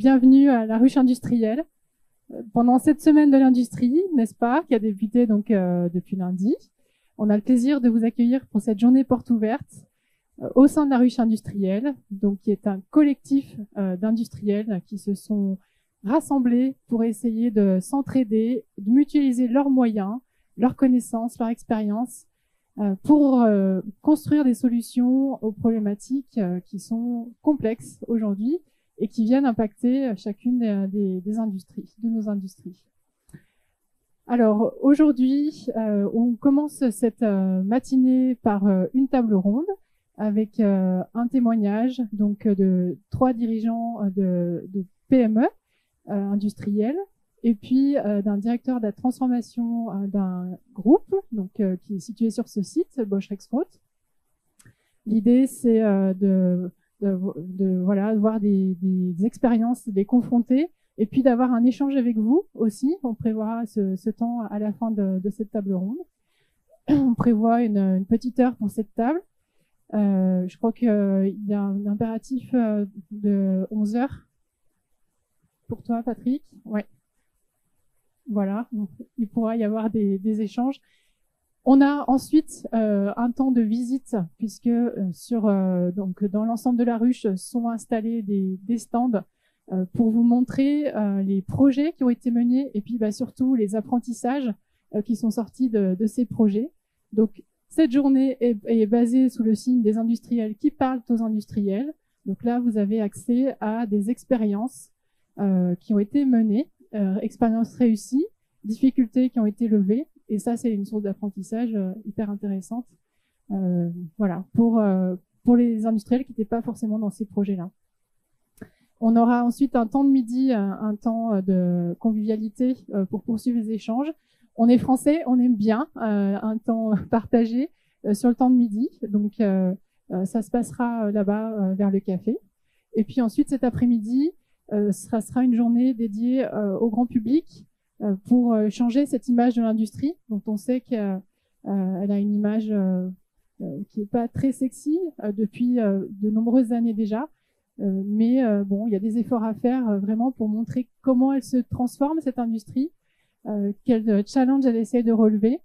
Bienvenue à la ruche industrielle. Pendant cette semaine de l'industrie, n'est-ce pas, qui a débuté donc depuis lundi, on a le plaisir de vous accueillir pour cette journée porte ouverte au sein de la ruche industrielle, donc qui est un collectif d'industriels qui se sont rassemblés pour essayer de s'entraider, de mutualiser leurs moyens, leurs connaissances, leur expérience pour construire des solutions aux problématiques qui sont complexes aujourd'hui et qui viennent impacter chacune des industries, de nos industries. Alors aujourd'hui, on commence cette matinée par une table ronde avec un témoignage donc de 3 dirigeants de PME industriels et puis d'un directeur de la transformation d'un groupe donc qui est situé sur ce site, Bosch Rexroth. L'idée, c'est de voilà, voir des expériences, de les confronter, et puis d'avoir un échange avec vous aussi. On prévoira ce temps à la fin de cette table ronde. On prévoit une petite heure pour cette table. Je crois qu'il y a un impératif de 11 heures pour toi, Patrick. Ouais. Voilà, donc, il pourra y avoir des échanges. On a ensuite un temps de visite puisque donc dans l'ensemble de la ruche sont installés des stands pour vous montrer les projets qui ont été menés et puis surtout les apprentissages qui sont sortis de ces projets. Donc cette journée est basée sous le signe des industriels qui parlent aux industriels. Donc là vous avez accès à des expériences qui ont été menées, expériences réussies, difficultés qui ont été levées. Et ça, c'est une source d'apprentissage hyper intéressante, voilà, pour les industriels qui n'étaient pas forcément dans ces projets-là. On aura ensuite un temps de midi, un temps de convivialité pour poursuivre les échanges. On est français, on aime bien un temps partagé sur le temps de midi. Donc, ça se passera là-bas vers le café. Et puis ensuite, cet après-midi, ça sera une journée dédiée au grand public, pour changer cette image de l'industrie, dont on sait qu'elle a une image qui n'est pas très sexy depuis de nombreuses années déjà. Mais bon, il y a des efforts à faire vraiment pour montrer comment elle se transforme, cette industrie, quel challenge elle essaie de relever,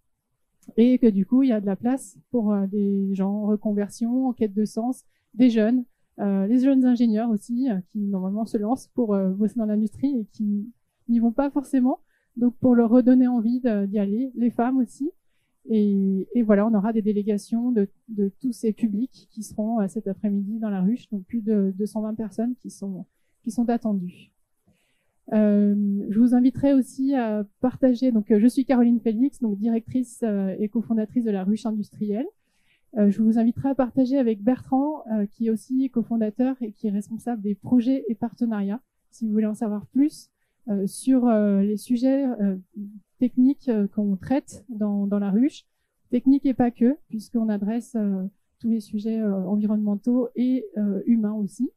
et que du coup, il y a de la place pour des gens en reconversion, en quête de sens, des jeunes, les jeunes ingénieurs aussi, qui normalement se lancent pour bosser dans l'industrie et qui n'y vont pas forcément. Donc, pour leur redonner envie d'y aller, les femmes aussi. Et voilà, on aura des délégations de tous ces publics qui seront cet après-midi dans la ruche, donc plus de 220 personnes qui sont attendues. Je vous inviterai aussi à partager, donc je suis Caroline Félix, donc directrice et cofondatrice de la ruche industrielle. Je vous inviterai à partager avec Bertrand, qui est aussi cofondateur et qui est responsable des projets et partenariats, si vous voulez en savoir plus sur les sujets techniques qu'on traite dans la ruche, techniques et pas que, puisqu'on adresse tous les sujets environnementaux et humains aussi.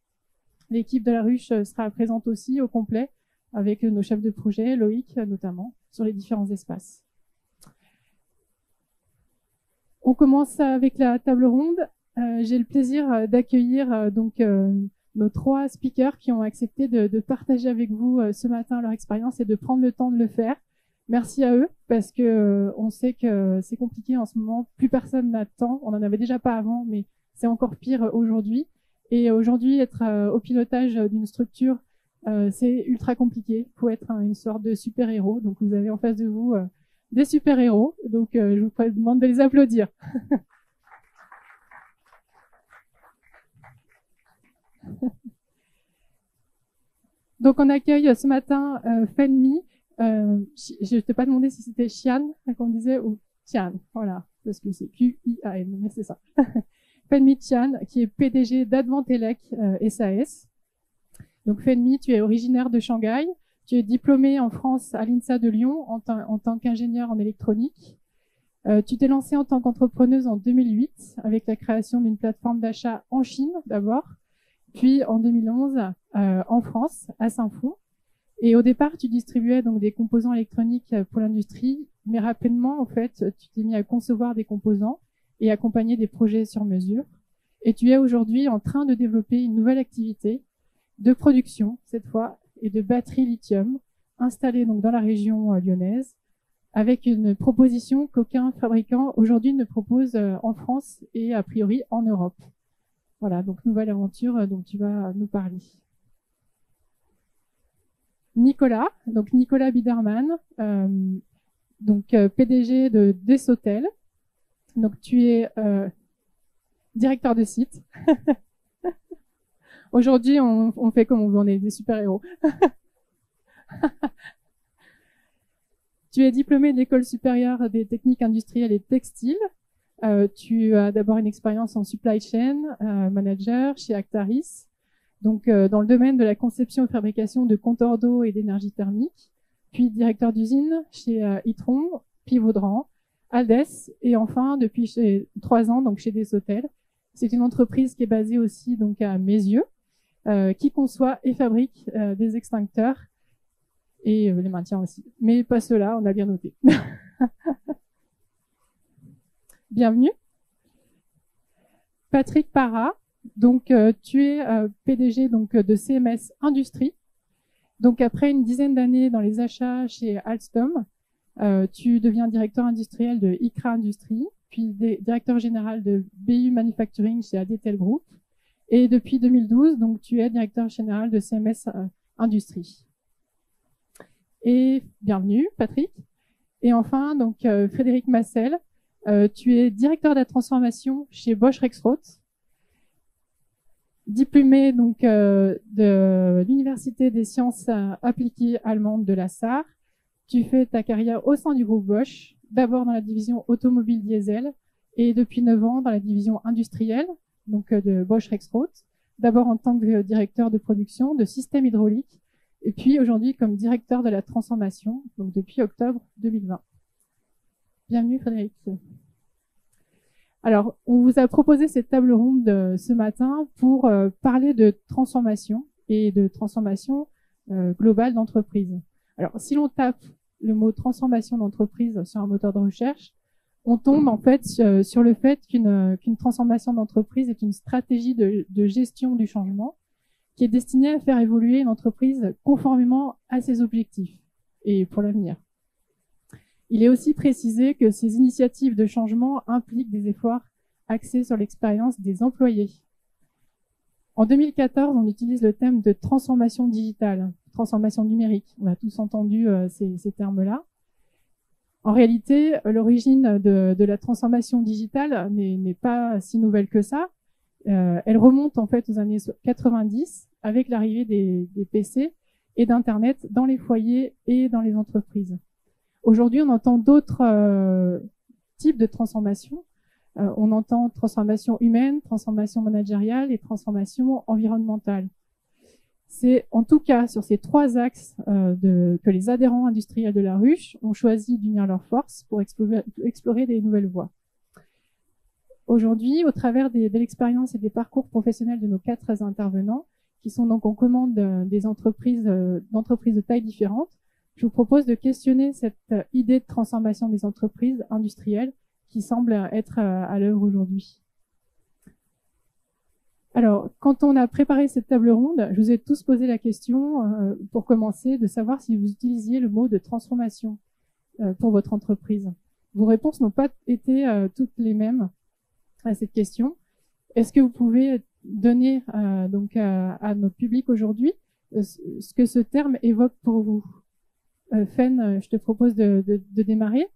L'équipe de la ruche sera présente aussi au complet avec nos chefs de projet, Loïc notamment, sur les différents espaces. On commence avec la table ronde. J'ai le plaisir d'accueillir donc nos 3 speakers qui ont accepté de partager avec vous ce matin leur expérience et de prendre le temps de le faire. Merci à eux parce que on sait que c'est compliqué en ce moment. Plus personne n'a de temps. On n'en avait déjà pas avant, mais c'est encore pire aujourd'hui. Et aujourd'hui, être au pilotage d'une structure, c'est ultra compliqué. Il faut être une sorte de super-héros. Donc, vous avez en face de vous des super-héros. Donc, je vous demande de les applaudir. Donc, on accueille ce matin Fenmi. Je ne t'ai pas demandé si c'était Xian, comme on disait, ou Tian. Voilà, parce que c'est Q-I-A-N, mais c'est ça. Fenmi Tian, qui est PDG d'Advantelec SAS. Donc, Fenmi, tu es originaire de Shanghai. Tu es diplômé en France à l'INSA de Lyon en tant qu'ingénieur en électronique. Tu t'es lancée en tant qu'entrepreneuse en 2008 avec la création d'une plateforme d'achat en Chine d'abord, puis en 2011 en France, à Saint-Fond. Et au départ, tu distribuais donc des composants électroniques pour l'industrie, mais rapidement, en fait, tu t'es mis à concevoir des composants et accompagner des projets sur mesure. Et tu es aujourd'hui en train de développer une nouvelle activité de production, cette fois, et de batteries lithium installées donc dans la région lyonnaise, avec une proposition qu'aucun fabricant aujourd'hui ne propose en France et a priori en Europe. Voilà, donc nouvelle aventure dont tu vas nous parler. Nicolas Biderman, PDG de Desotel. Donc tu es directeur de site. Aujourd'hui, on fait comme on veut, on est des super-héros. Tu es diplômé de l'École supérieure des techniques industrielles et textiles. Tu as d'abord une expérience en supply chain manager chez Actaris, donc dans le domaine de la conception et fabrication de compteurs d'eau et d'énergie thermique, puis directeur d'usine chez Itron, Pivaudran, Aldes, et enfin depuis 3 ans donc chez Desotel. C'est une entreprise qui est basée aussi donc à Meyzieux, qui conçoit et fabrique des extincteurs et les maintient aussi. Mais pas ceux-là, on a bien noté. Bienvenue. Patrick Parra, donc tu es PDG donc de CMS Industrie. Donc après une dizaine d'années dans les achats chez Alstom, tu deviens directeur industriel de ICRA Industrie, puis directeur général de BU Manufacturing chez ADTEL Group. Et depuis 2012, donc tu es directeur général de CMS Industrie. Et bienvenue, Patrick. Et enfin, donc Frédéric Massel, tu es directeur de la transformation chez Bosch Rexroth, diplômé donc de l'Université des sciences appliquées allemande de la Sarre. Tu fais ta carrière au sein du groupe Bosch, d'abord dans la division automobile diesel et depuis 9 ans dans la division industrielle, donc de Bosch Rexroth, d'abord en tant que directeur de production de systèmes hydrauliques et puis aujourd'hui comme directeur de la transformation, donc depuis octobre 2020. Bienvenue Frédéric. Alors, on vous a proposé cette table ronde ce matin pour parler de transformation et de transformation globale d'entreprise. Alors, si l'on tape le mot transformation d'entreprise sur un moteur de recherche, on tombe en fait sur le fait qu'une transformation d'entreprise est une stratégie de gestion du changement qui est destinée à faire évoluer une entreprise conformément à ses objectifs et pour l'avenir. Il est aussi précisé que ces initiatives de changement impliquent des efforts axés sur l'expérience des employés. En 2014, on utilise le thème de transformation digitale, transformation numérique. On a tous entendu ces termes-là. En réalité, l'origine de la transformation digitale n'est pas si nouvelle que ça. Elle remonte en fait aux années 90 avec l'arrivée des PC et d'Internet dans les foyers et dans les entreprises. Aujourd'hui, on entend d'autres types de transformations. On entend transformation humaine, transformation managériale et transformation environnementale. C'est en tout cas sur ces 3 axes que les adhérents industriels de la ruche ont choisi d'unir leurs forces pour explorer des nouvelles voies. Aujourd'hui, au travers de l'expérience et des parcours professionnels de nos 4 intervenants, qui sont donc en commande des entreprises d'entreprises de tailles différentes, je vous propose de questionner cette idée de transformation des entreprises industrielles qui semble être à l'œuvre aujourd'hui. Alors, quand on a préparé cette table ronde, je vous ai tous posé la question, pour commencer, de savoir si vous utilisiez le mot de transformation pour votre entreprise. Vos réponses n'ont pas été toutes les mêmes à cette question. Est-ce que vous pouvez donner donc à notre public aujourd'hui ce que ce terme évoque pour vous? Fen, je te propose de démarrer.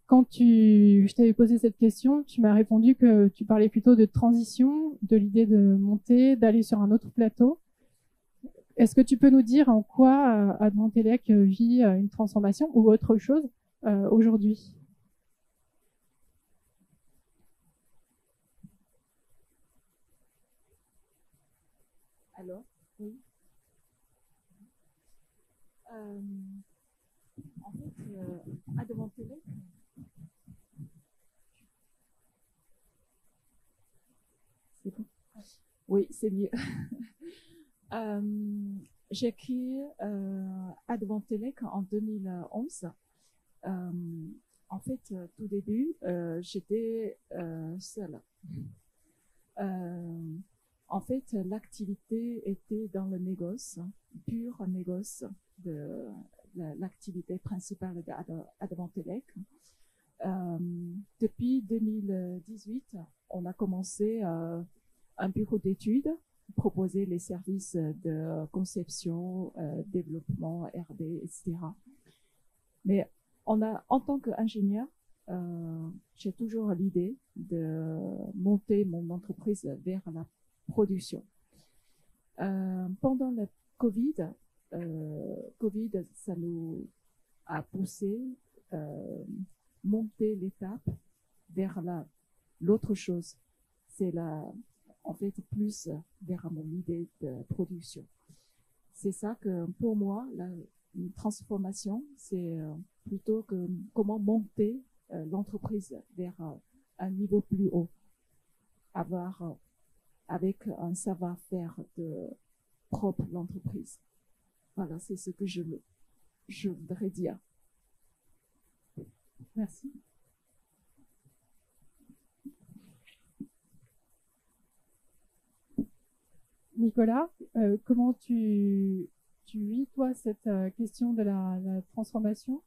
Quand je t'avais posé cette question, tu m'as répondu que tu parlais plutôt de transition, de l'idée de monter, d'aller sur un autre plateau. Est-ce que tu peux nous dire en quoi Advantelec vit une transformation ou autre chose aujourd'hui? Alors, oui. En fait, Advantelec, c'est bon. Oui, c'est mieux. J'ai créé Advantelec en 2011. En fait, tout début, j'étais seule. En fait, l'activité était dans le négoce, pur négoce de l'activité principale d'Advantelec. Depuis 2018, on a commencé un bureau d'études, proposer les services de conception, développement, R&D, etc. Mais en tant qu'ingénieur, j'ai toujours l'idée de monter mon entreprise vers la production. Pendant le Covid, ça nous a poussé monter l'étape vers l'autre chose. C'est en fait plus vers mon idée de production. C'est ça que pour moi, une transformation, c'est plutôt que comment monter l'entreprise vers un niveau plus haut, avec un savoir-faire de propre l'entreprise. Voilà, c'est ce que je voudrais dire. Merci. Nicolas, comment tu vis, toi, cette question de la transformation?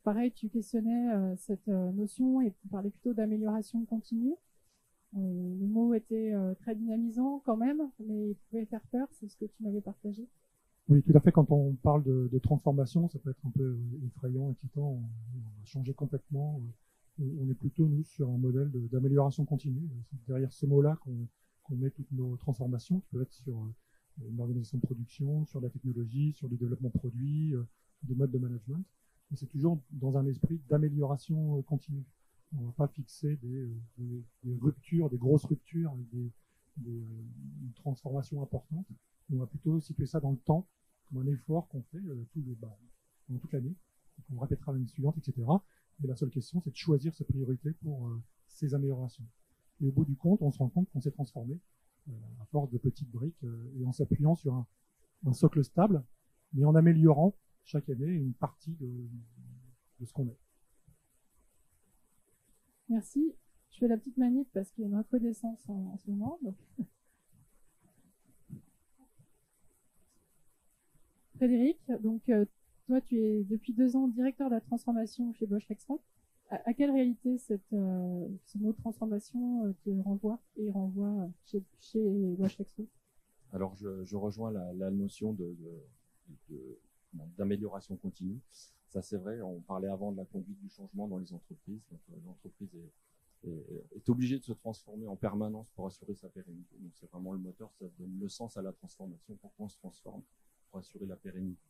Pareil, tu questionnais cette notion et tu parlais plutôt d'amélioration continue. Le mot était très dynamisant quand même, mais il pouvait faire peur, c'est ce que tu m'avais partagé. Oui, tout à fait. Quand on parle de transformation, ça peut être un peu effrayant, excitant. On va changer complètement. On est plutôt, nous, sur un modèle d'amélioration continue. C'est derrière ce mot-là qu'on met toutes nos transformations, qui peuvent être sur une organisation de production, sur la technologie, sur du développement produit, des modes de management. Mais c'est toujours dans un esprit d'amélioration continue. On ne va pas fixer des ruptures, des grosses ruptures, des transformations importantes. On va plutôt situer ça dans le temps, comme un effort qu'on fait pendant toute l'année, qu'on répétera l'année suivante, etc. Et la seule question, c'est de choisir ses priorités pour ces améliorations. Et au bout du compte, on se rend compte qu'on s'est transformé à force de petites briques et en s'appuyant sur un socle stable, mais en améliorant chaque année une partie de ce qu'on est. Merci. Je fais la petite manip parce qu'il y a une recrudescence en ce moment. Donc. Frédéric, donc toi, tu es depuis 2 ans directeur de la transformation chez Bosch Rexroth. À quelle réalité ce mot transformation te renvoie et renvoie chez Bosch Rexroth? Alors, je rejoins la notion d'amélioration continue. Ça, c'est vrai. On parlait avant de la conduite du changement dans les entreprises. Donc, l'entreprise est obligée de se transformer en permanence pour assurer sa pérennité. Donc, c'est vraiment le moteur. Ça donne le sens à la transformation. Pourquoi on se transforme? Pour assurer la pérennité.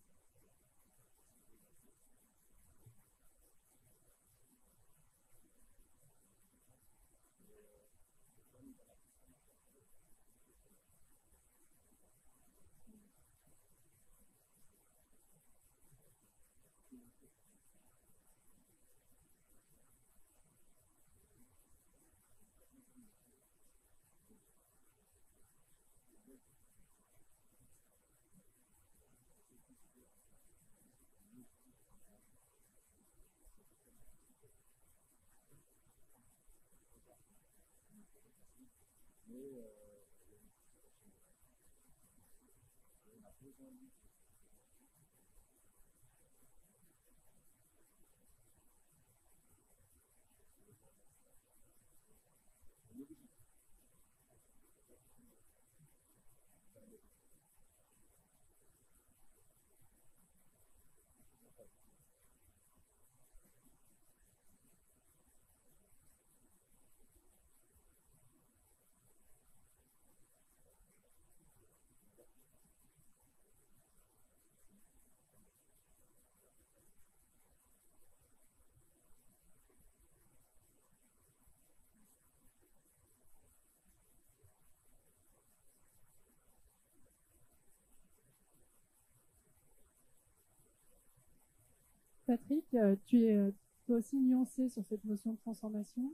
Patrick, tu es toi aussi nuancé sur cette notion de transformation.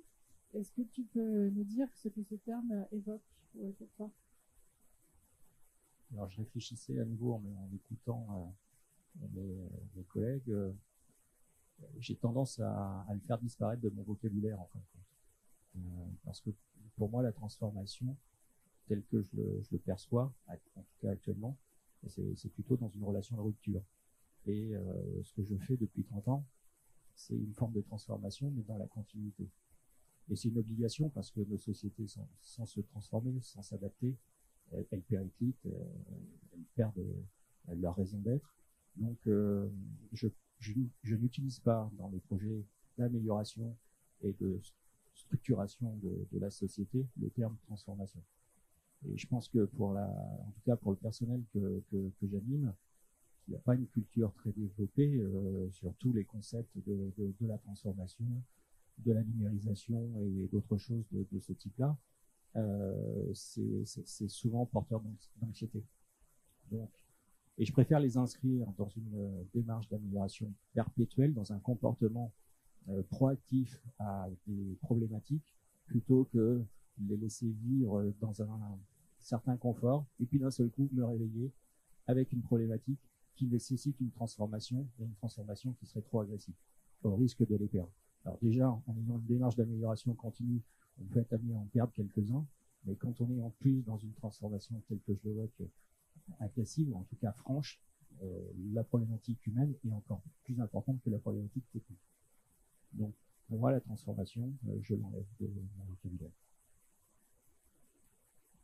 Est-ce que tu peux nous dire ce que ce terme évoque pour toi? Alors, je réfléchissais à nouveau en écoutant mes collègues. J'ai tendance à le faire disparaître de mon vocabulaire, en fin de compte. Parce que pour moi, la transformation, tel que je le perçois, en tout cas actuellement, c'est plutôt dans une relation de rupture. Et ce que je fais depuis 30 ans, c'est une forme de transformation, mais dans la continuité. Et c'est une obligation parce que nos sociétés, sans se transformer, sans s'adapter, elles périclitent, elles perdent leur raison d'être. Donc, je n'utilise pas dans les projets d'amélioration et de structuration de la société le terme transformation. Et je pense que en tout cas pour le personnel que j'anime, il n'y a pas une culture très développée sur tous les concepts de la transformation, de la numérisation et d'autres choses de ce type-là. C'est souvent porteur d'anxiété. Donc, et je préfère les inscrire dans une démarche d'amélioration perpétuelle, dans un comportement proactif à des problématiques, plutôt que les laisser vivre dans un certain confort, et puis d'un seul coup me réveiller avec une problématique qui nécessite une transformation, et une transformation qui serait trop agressive, au risque de les perdre. Alors déjà, en ayant une démarche d'amélioration continue, on peut être amené à en perdre quelques-uns, mais quand on est en plus dans une transformation telle que je l'évoque, agressive, ou en tout cas franche, la problématique humaine est encore plus importante que la problématique technique. Donc, pour moi, la transformation, je l'enlève de mon vocabulaire.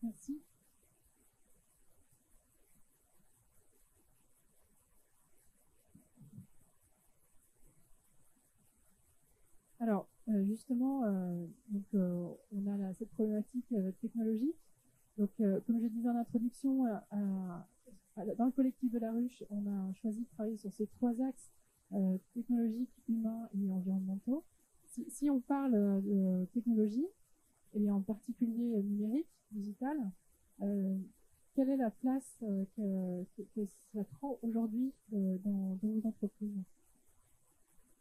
Merci. Alors, justement, on a cette problématique technologique. Donc, comme je disais en introduction, dans le collectif de la Ruche, on a choisi de travailler sur ces 3 axes technologiques, humains et environnementaux. Si on parle de technologie, et en particulier numérique, digital, quelle est la place que ça prend aujourd'hui dans vos entreprises?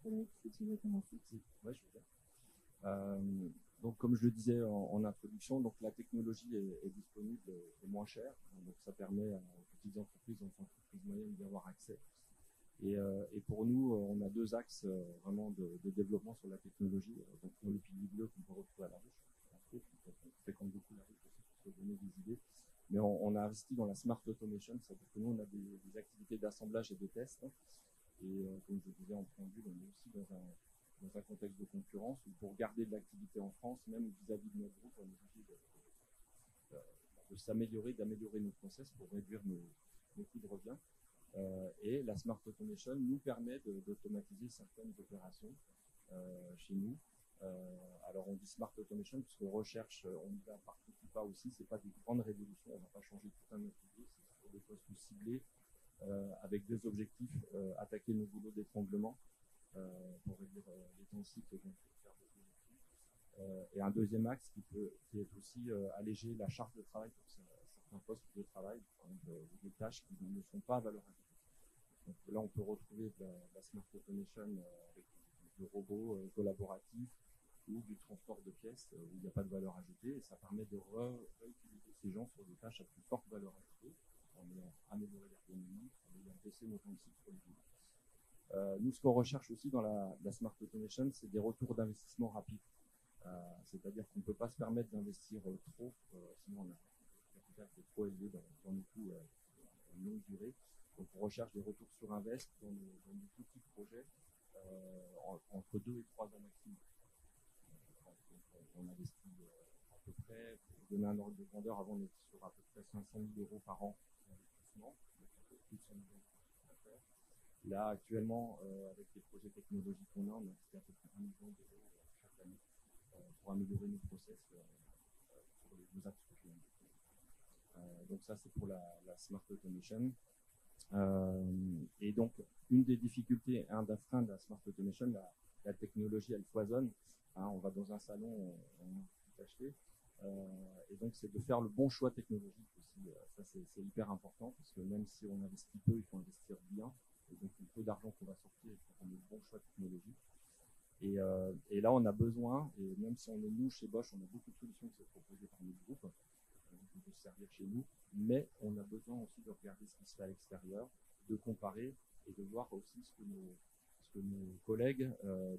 Frédéric, si tu veux commencer. Ouais, je veux bien. Donc, comme je le disais en introduction, donc la technologie est disponible et moins chère. Donc, ça permet aux petites entreprises, aux entreprises moyennes d'y avoir accès. Et pour nous, on a 2 axes vraiment de développement sur la technologie. Donc, le pilier bleu qu'on peut retrouver à la Ruche, on fréquente beaucoup la Ruche aussi pour se donner des idées. Mais on a investi dans la Smart Automation, c'est-à-dire que nous, on a des activités d'assemblage et de test. Et comme je disais en préambule, on est aussi dans un contexte de concurrence où pour garder de l'activité en France, même vis-à-vis de notre groupe, on est obligé de s'améliorer, d'améliorer nos process pour réduire nos coûts de revient. Et la Smart Automation nous permet d'automatiser certaines opérations chez nous. Alors on dit Smart Automation parce qu'on recherche, on y va par petits pas aussi, c'est pas des grandes révolutions, on va pas changer tout un métier, c'est sur des postes plus ciblés, avec des objectifs, attaquer nos boulots d'étranglement pour réduire les temps de cycle, donc faire des objectifs. Et un deuxième axe qui est aussi alléger la charge de travail pour certains postes de travail, des tâches qui ne sont pas à valeur ajoutée. Donc là, on peut retrouver de la Smart Automation avec des robots collaboratifs ou du transport de pièces où il n'y a pas de valeur ajoutée, et ça permet de réutiliser ces gens sur des tâches à plus forte valeur ajoutée, en ayant amélioré l'ergonomie, en ayant baissé nos temps de cycle pour les boulot. Nous, ce qu'on recherche aussi dans la Smart Automation, c'est des retours d'investissement rapides. C'est-à-dire qu'on ne peut pas se permettre d'investir trop, sinon on a un capital qui est trop élevé dans nos coûts en longue durée. Donc on recherche des retours sur invest dans nos tout petits projets entre 2 et 3 ans maximum. On investit à peu près, pour donner un ordre de grandeur, avant on était sur à peu près 500 000 € par an d'investissement, donc un peu plus de 100 000 € d'affaires. Là, actuellement, avec les projets technologiques qu'on a, on a fait à peu près 1 million d'euros chaque année pour améliorer nos process sur nos axes clients. Donc ça, c'est pour la Smart Automation. Et donc, une des difficultés, un des freins de la Smart Automation, la technologie, elle foisonne. On va dans un salon, on a tout acheté. Et donc, c'est de faire le bon choix technologique aussi. Ça, c'est hyper important parce que même si on investit peu, il faut investir bien. Et donc, le peu d'argent qu'on va sortir, il faut faire le bon choix technologique. Et là, on a besoin, et même si on est nous chez Bosch, on a beaucoup de solutions qui sont proposées par notre groupe, on peut se servir chez nous, mais on a besoin aussi de regarder ce qui se fait à l'extérieur, de comparer et de voir aussi ce que nos collègues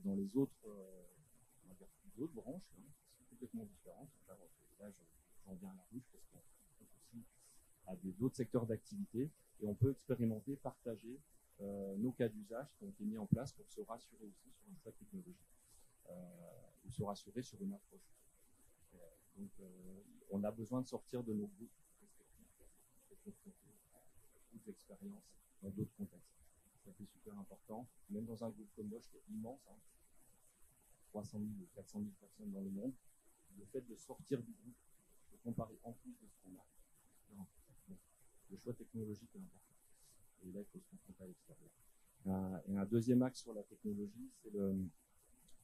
dans les autres branches, qui sont complètement différentes. Là, j'en viens à la ruche parce qu'on pense aussi à d'autres secteurs d'activité et on peut expérimenter, partager nos cas d'usage qui ont été mis en place pour se rassurer aussi sur un choix technologique ou se rassurer sur une approche. Donc, on a besoin de sortir de nos groupes respectifs et de confronter beaucoup d'expériences dans d'autres contextes. Ça c'est super important, même dans un groupe comme Bosch qui est immense, 300 000 ou 400 000 personnes dans le monde, le fait de sortir du groupe, de comparer en plus de ce qu'on a, donc, le choix technologique est important. Et là, il faut se confronter à l'extérieur. Et un deuxième axe sur la technologie,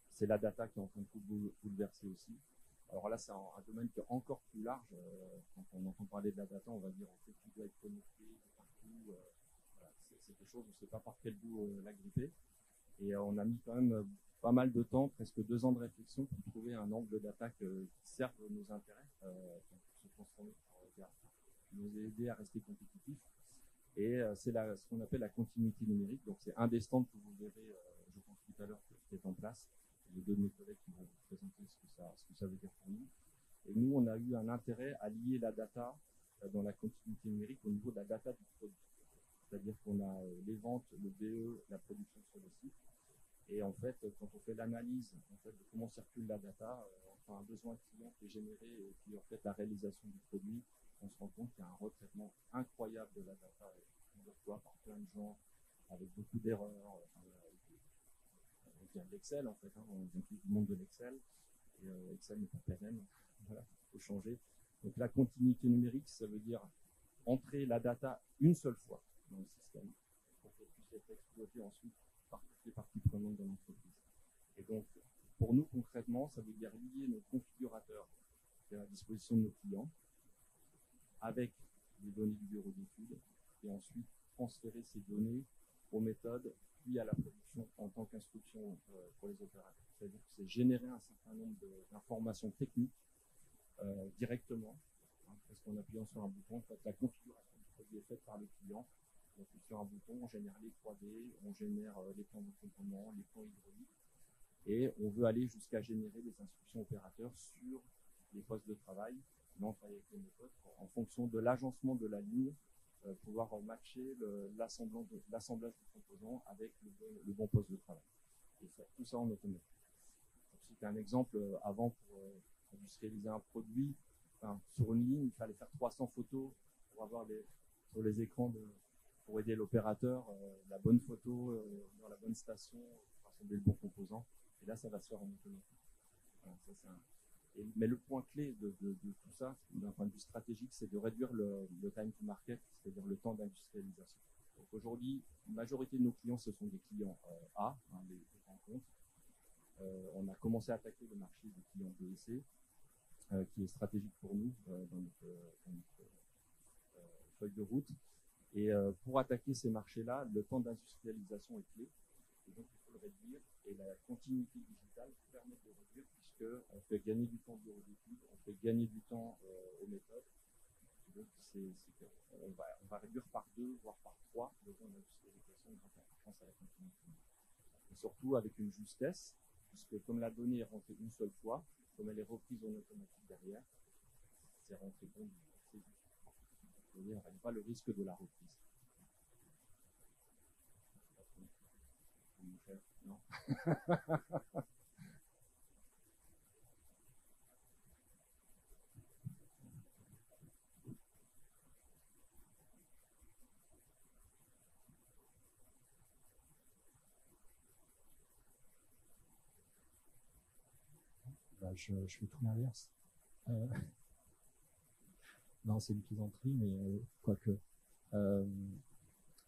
c'est la data qui est en train de tout bouleverser aussi. Alors là, c'est un domaine qui est encore plus large. Quand on entend parler de la data, on va dire en fait tout doit être connecté de partout. Voilà, c'est quelque chose, on ne sait pas par quel bout la gripper. Et on a mis quand même pas mal de temps, presque 2 ans de réflexion pour trouver un angle d'attaque qui serve nos intérêts, pour se transformer, nous aider à rester compétitifs. Et c'est ce qu'on appelle la continuité numérique. Donc c'est un des stands que vous verrez, je pense tout à l'heure, qui est en place. Les 2 de mes collègues qui vont vous présenter ce que ça veut dire pour nous. Et nous, on a eu un intérêt à lier la data dans la continuité numérique au niveau de la data du produit. C'est-à-dire qu'on a les ventes, le BE, la production sur le site. Et en fait, quand on fait l'analyse de comment circule la data, entre un besoin client qui est généré et puis en fait la réalisation du produit, on se rend compte qu'il y a un retraitement incroyable de la data plusieurs fois par plein de gens, avec beaucoup d'erreurs. Il y a l'Excel en fait, on vient plus du monde de l'Excel, et Excel n'est pas pérenne, voilà, il faut changer. Donc la continuité numérique, ça veut dire entrer la data une seule fois dans le système pour qu'elle puisse être exploitée ensuite par toutes les parties prenantes de l'entreprise. Et donc, pour nous, concrètement, ça veut dire lier nos configurateurs qui sont à la disposition de nos clients avec les données du bureau d'études et ensuite transférer ces données aux méthodes puis à la production en tant qu'instruction pour les opérateurs. C'est-à-dire que c'est générer un certain nombre d'informations techniques directement, parce qu'en appuyant sur un bouton, en fait, la configuration du produit est faite par le client. On appuie sur un bouton, on génère les 3D, on génère les plans de composants, les plans hydrauliques, et on veut aller jusqu'à générer des instructions opérateurs sur les postes de travail. Là, on travaille avec les méthodes en fonction de l'agencement de la ligne, pouvoir matcher l'assemblage du composant avec le bon poste de travail. Et faire tout ça en automatique. Pour citer un exemple, avant pour industrialiser un produit, sur une ligne, il fallait faire 300 photos pour avoir sur les écrans pour aider l'opérateur, la bonne photo dans la bonne station, pour assembler le bon composant. Et là, ça va se faire en automatique. Voilà, ça, mais le point clé de tout ça, d'un point de vue stratégique, c'est de réduire le time to market, c'est-à-dire le temps d'industrialisation. Donc aujourd'hui, la majorité de nos clients, ce sont des clients A, les grands comptes. On a commencé à attaquer le marché des clients B et C, qui est stratégique pour nous dans notre feuille de route. Et pour attaquer ces marchés-là, le temps d'industrialisation est clé. Et donc, il faut le réduire. Et la continuité digitale permet de le réduire puisqu'on fait gagner du temps au bureau d'études, on fait gagner du temps aux méthodes. Et donc, on va réduire par 2, voire par 3 le temps d'industrialisation grâce à la continuité. Et surtout avec une justesse, puisque comme la donnée est rentrée une seule fois, comme elle est reprise en automatique derrière, c'est rentré bon, c'est juste. Il n'y a pas le risque de la reprise. Non. Je fais tout l'inverse. Non, c'est une plaisanterie, mais quoique.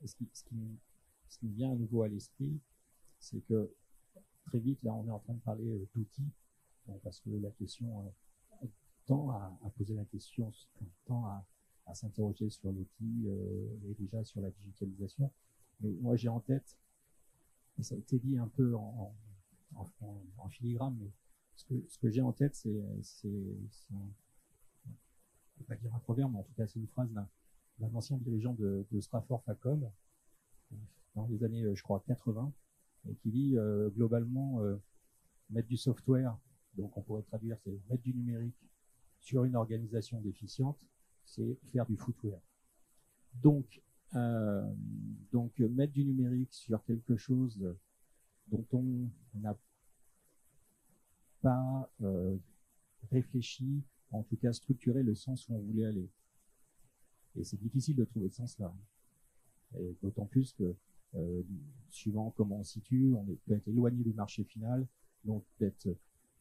Ce qui me vient à nouveau à l'esprit, c'est que très vite, là, on est en train de parler d'outils, parce que la question tend à poser la question, tend à s'interroger sur l'outil et déjà sur la digitalisation. Mais moi, j'ai en tête, et ça a été dit un peu en filigrane, mais ce que j'ai en tête, c'est on peut pas dire un proverbe, mais en tout cas, c'est une phrase d'un ancien dirigeant de Stratford Facom, dans les années, je crois, 80, et qui dit globalement mettre du software, donc on pourrait traduire, c'est mettre du numérique sur une organisation déficiente, c'est faire du footwear. Donc mettre du numérique sur quelque chose dont on n'a pas réfléchi, en tout cas structuré le sens où on voulait aller. Et c'est difficile de trouver ce sens-là. Et d'autant plus que, suivant comment on se situe, on peut être éloigné du marché final, donc d'être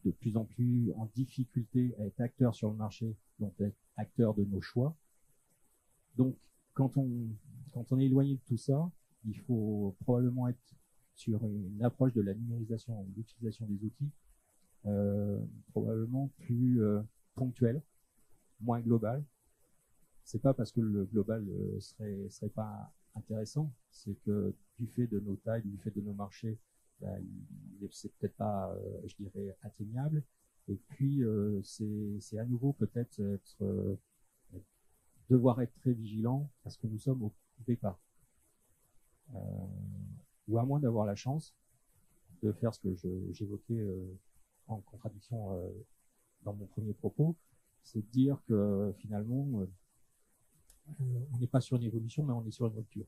de plus en plus en difficulté à être acteur sur le marché, donc être acteur de nos choix. Donc, quand on est éloigné de tout ça, il faut probablement être sur une approche de la numérisation, de l'utilisation des outils, probablement plus ponctuelle, moins globale. C'est pas parce que le global serait pas intéressant, c'est que du fait de nos tailles, du fait de nos marchés, c'est peut-être pas, je dirais, atteignable. Et puis c'est à nouveau peut-être devoir être très vigilant à ce que nous sommes au départ. Ou à moins d'avoir la chance de faire ce que j'évoquais en contradiction dans mon premier propos, c'est de dire que finalement on n'est pas sur une évolution, mais on est sur une rupture.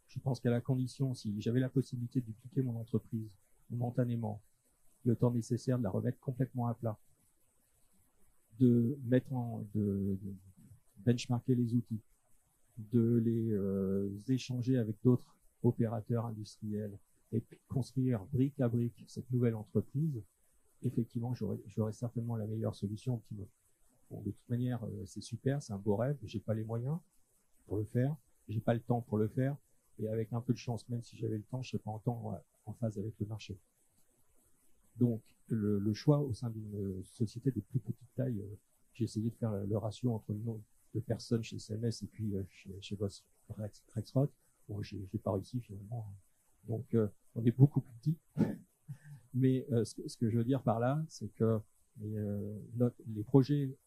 Je pense qu'à la condition, si j'avais la possibilité de dupliquer mon entreprise momentanément, le temps nécessaire de la remettre complètement à plat, de benchmarker les outils, de les échanger avec d'autres opérateurs industriels et puis construire brique à brique cette nouvelle entreprise, effectivement, j'aurais certainement la meilleure solution optimale. Bon, de toute manière, c'est super, c'est un beau rêve, j'ai pas les moyens pour le faire, j'ai pas le temps pour le faire, et avec un peu de chance, même si j'avais le temps, je serais pas en phase avec le marché. Donc, le choix au sein d'une société de plus petite taille, j'ai essayé de faire le ratio entre le nombre de personnes chez CMS et puis chez Boss Rexroth. Bon, j'ai pas réussi finalement. Donc, on est beaucoup plus petit. Mais ce que je veux dire par là, c'est que les projets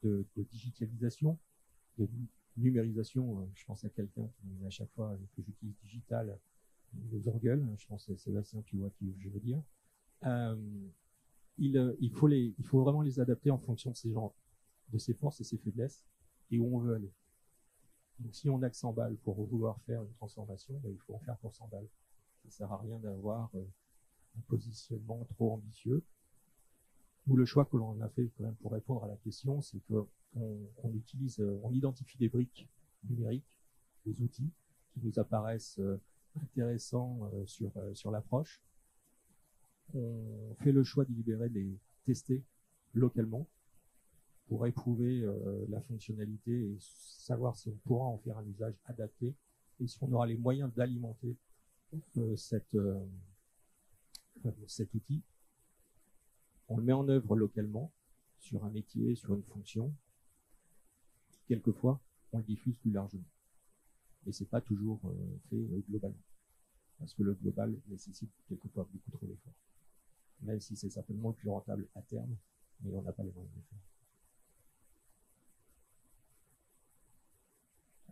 de digitalisation, de numérisation, je pense à quelqu'un qui à chaque fois que j'utilise digital nous engueule, je pense que c'est Sébastien, tu vois qui je veux dire. Il faut vraiment les adapter en fonction de ses forces et ses faiblesses et où on veut aller. Donc si on a que 100 balles pour vouloir faire une transformation, il faut en faire pour 100 balles. Ça ne sert à rien d'avoir un positionnement trop ambitieux. Ou le choix que l'on a fait quand même pour répondre à la question, c'est on identifie des briques numériques, des outils qui nous apparaissent intéressants sur l'approche. On fait le choix délibéré de les tester localement pour éprouver la fonctionnalité et savoir si on pourra en faire un usage adapté et si on aura les moyens d'alimenter cet outil. On le met en œuvre localement sur un métier, sur une fonction. Quelquefois, on le diffuse plus largement. Mais c'est pas toujours fait globalement. Parce que le global nécessite quelquefois beaucoup trop d'efforts. Même si c'est certainement le plus rentable à terme, mais on n'a pas les moyens de le faire.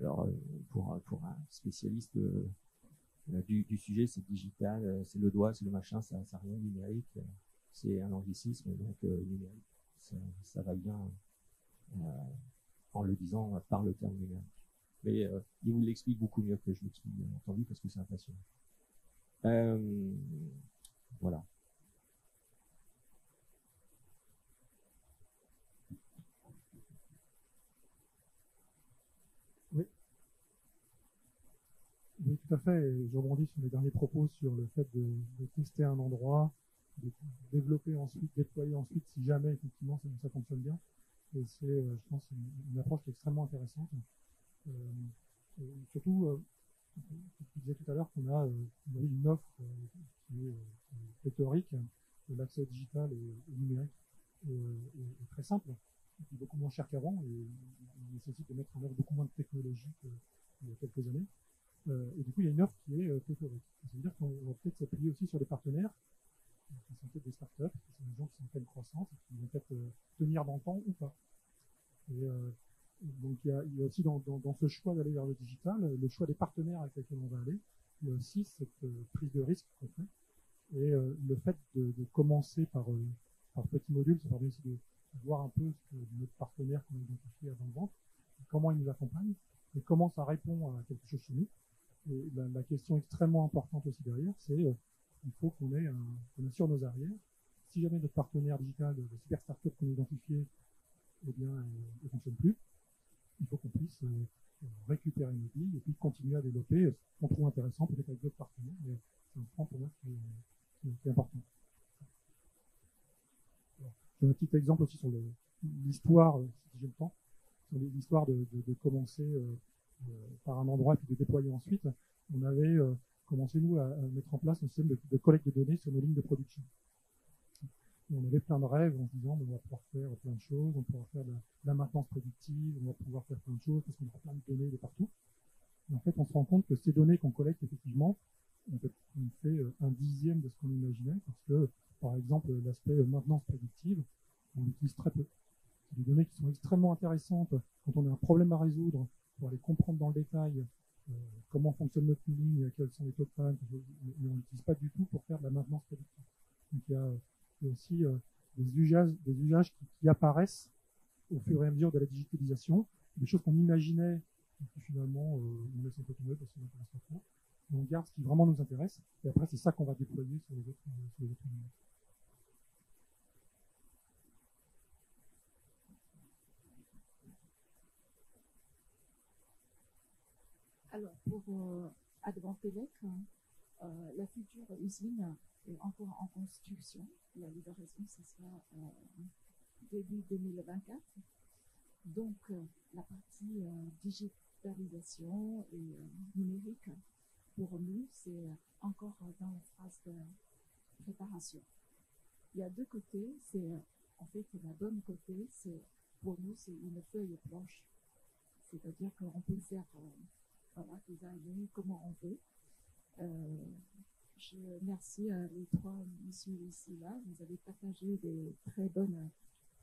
Alors, pour un spécialiste du sujet, c'est digital, c'est le doigt, c'est le machin, ça n'a rien de numérique, c'est un anglicisme, donc numérique, ça va bien en le disant par le terme numérique. Mais il vous l'explique beaucoup mieux que je l'explique, bien entendu, parce que c'est passionnant. Voilà. Oui, tout à fait. Et je rebondis sur mes derniers propos sur le fait de tester un endroit, de développer ensuite, déployer ensuite, si jamais effectivement ça fonctionne bien. Et c'est, je pense, une approche qui est extrêmement intéressante. Surtout, je disais tout à l'heure qu'on a une offre qui est pléthorique, l'accès digital et numérique est très simple, est beaucoup moins cher qu'avant et il nécessite de mettre en œuvre beaucoup moins de technologie qu'il y a quelques années. Et du coup, il y a une offre qui est pléthorique. Ça veut dire qu'on va peut-être s'appuyer aussi sur des partenaires qui sont peut-être des startups, qui sont des gens qui sont en pleine croissance, et qui vont peut-être tenir dans le temps ou pas. Et donc il y a aussi dans ce choix d'aller vers le digital, le choix des partenaires avec lesquels on va aller, il y a aussi cette prise de risque qu'on fait, et le fait de commencer par petits modules, ça permet aussi voir un peu ce que notre partenaire qu'on a identifié avant-vente, comment il nous accompagne et comment ça répond à quelque chose chez nous. Et la question extrêmement importante aussi derrière, c'est il faut qu'on assure nos arrières. Si jamais notre partenaire digital, le super startup qu'on a identifié, eh bien, ne fonctionne plus, il faut qu'on puisse récupérer nos billes et puis continuer à développer ce qu'on trouve intéressant, peut-être avec d'autres partenaires, mais c'est un point pour moi qui est important. J'ai un petit exemple aussi sur l'histoire, si j'ai le temps, sur l'histoire de commencer par un endroit et puis de déployer ensuite. On avait commencé, nous, à mettre en place un système de collecte de données sur nos lignes de production. Et on avait plein de rêves en se disant, on va pouvoir faire plein de choses, on pourra faire de la maintenance prédictive, on va pouvoir faire plein de choses parce qu'on a plein de données de partout. Et en fait, on se rend compte que ces données qu'on collecte, effectivement, on fait un dixième de ce qu'on imaginait parce que, par exemple, l'aspect maintenance prédictive, on l'utilise très peu. C'est des données qui sont extrêmement intéressantes quand on a un problème à résoudre pour aller comprendre dans le détail comment fonctionne notre ligne, quels sont les taux de panne, mais on n'utilise pas du tout pour faire de la maintenance prédictive. Donc il y a aussi des usages qui apparaissent au fur et à mesure de la digitalisation, des choses qu'on imaginait et qui finalement on laisse un peu tomber parce qu'on n'intéresse pas trop. Et on garde ce qui vraiment nous intéresse et après c'est ça qu'on va déployer sur les autres lignes. Alors, pour Advantelec, la future usine est encore en construction. La livraison, ce sera début 2024. Donc, la partie digitalisation et numérique, pour nous, c'est encore dans la phase de préparation. Il y a deux côtés. En fait, la bonne côté, pour nous, c'est une feuille blanche. C'est-à-dire qu'on peut faire designer comment on veut. Je remercie les trois messieurs ici là. Vous avez partagé des très bonnes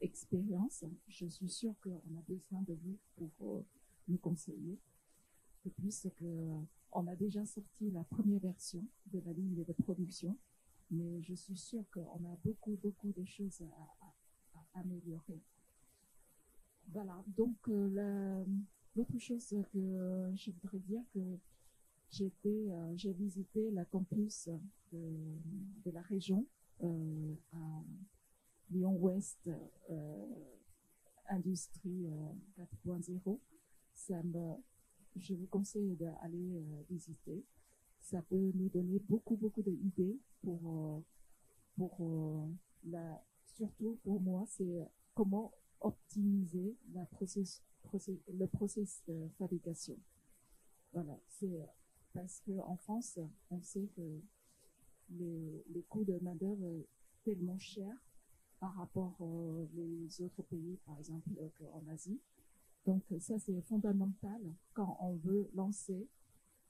expériences. Je suis sûre qu'on a besoin de vous pour nous conseiller. Et puis, on a déjà sorti la première version de la ligne de production, mais je suis sûre qu'on a beaucoup de choses à améliorer. Voilà. Donc, l'autre chose que je voudrais dire que j'ai visité la campus de la région à Lyon-Ouest, Industrie 4.0. Je vous conseille d'aller visiter. Ça peut nous donner beaucoup d'idées surtout pour moi, c'est comment optimiser le processus de fabrication. Voilà, c'est parce qu'en France, on sait que les coûts de main-d'œuvre sont tellement chers par rapport aux autres pays, par exemple en Asie. Donc ça, c'est fondamental quand on veut lancer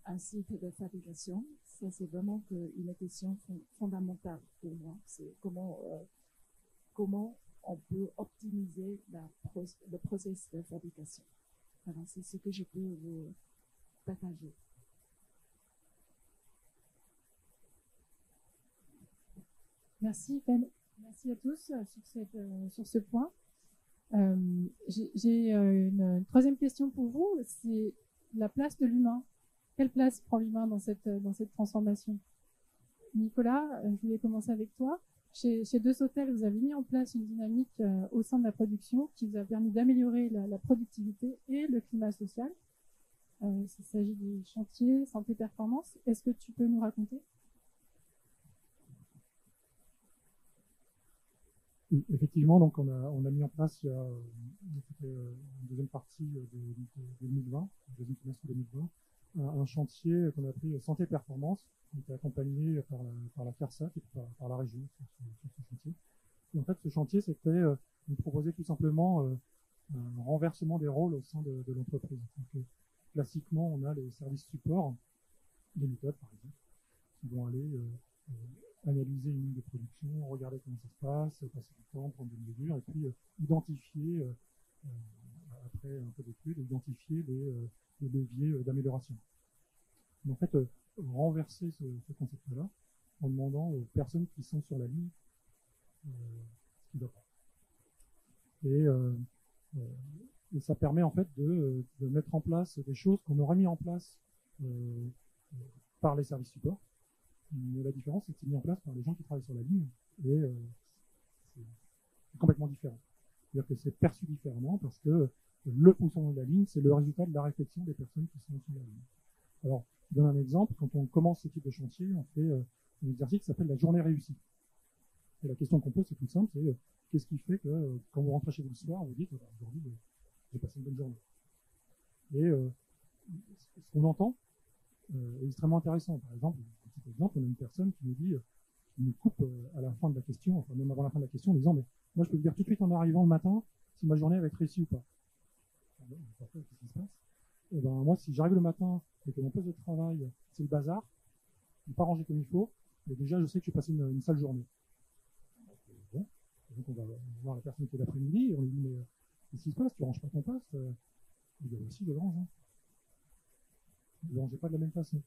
un site de fabrication. Ça, c'est vraiment une question fondamentale pour moi. C'est comment on peut optimiser le processus de fabrication. Voilà, c'est ce que je peux vous partager. Merci Ben. Merci à tous sur ce point. J'ai une troisième question pour vous, c'est la place de l'humain. Quelle place prend l'humain dans cette transformation? Nicolas, je voulais commencer avec toi. Chez Deux Hôtels, vous avez mis en place une dynamique au sein de la production qui vous a permis d'améliorer la productivité et le climat social. Il s'agit du chantier santé-performance. Est-ce que tu peux nous raconter? Effectivement, donc on a mis en place il y a une deuxième partie de 2020, deuxième semestre 2020, un chantier qu'on a appelé Santé Performance, qui était accompagné par la CARSAT et par la région sur ce chantier. Et en fait, ce chantier, c'était de proposer tout simplement un renversement des rôles au sein de l'entreprise. Donc, classiquement, on a les services support, les méthodes par exemple, qui vont aller analyser une ligne de production, regarder comment ça se passe, passer du temps, prendre des mesures, et puis identifier, après un peu d'études, identifier les leviers d'amélioration. Mais en fait, renverser ce concept-là en demandant aux personnes qui sont sur la ligne ce qui ne va pas. Et, ça permet en fait de mettre en place des choses qu'on aurait mis en place par les services support. Mais la différence, c'est que c'est mis en place par les gens qui travaillent sur la ligne et c'est complètement différent. C'est-à-dire que c'est perçu différemment parce que le fonctionnement de la ligne, c'est le résultat de la réflexion des personnes qui sont sur la ligne. Alors, je donne un exemple. Quand on commence ce type de chantier, on fait un exercice qui s'appelle la journée réussie. Et la question qu'on pose, c'est tout simple, c'est qu'est-ce qui fait que quand vous rentrez chez vous le soir, vous dites aujourd'hui, j'ai passé une bonne journée. Et ce qu'on entend est extrêmement intéressant. Par exemple, petit exemple, on a une personne qui nous dit, qui nous coupe à la fin de la question, enfin même avant la fin de la question, en disant, mais moi je peux vous dire tout de suite en arrivant le matin si ma journée va être réussie ou pas. Qu'est-ce qui se passe? Et ben moi, si j'arrive le matin et que mon poste de travail c'est le bazar, je ne pas rangé comme il faut, mais déjà je sais que j'ai passé une sale journée. Bon, donc on va voir la personne qui est l'après-midi et on lui dit, mais qu'est-ce qui se passe? Tu ranges pas ton poste? Il dit, si, je le range. Hein. Vous ne rangez pas de la même façon.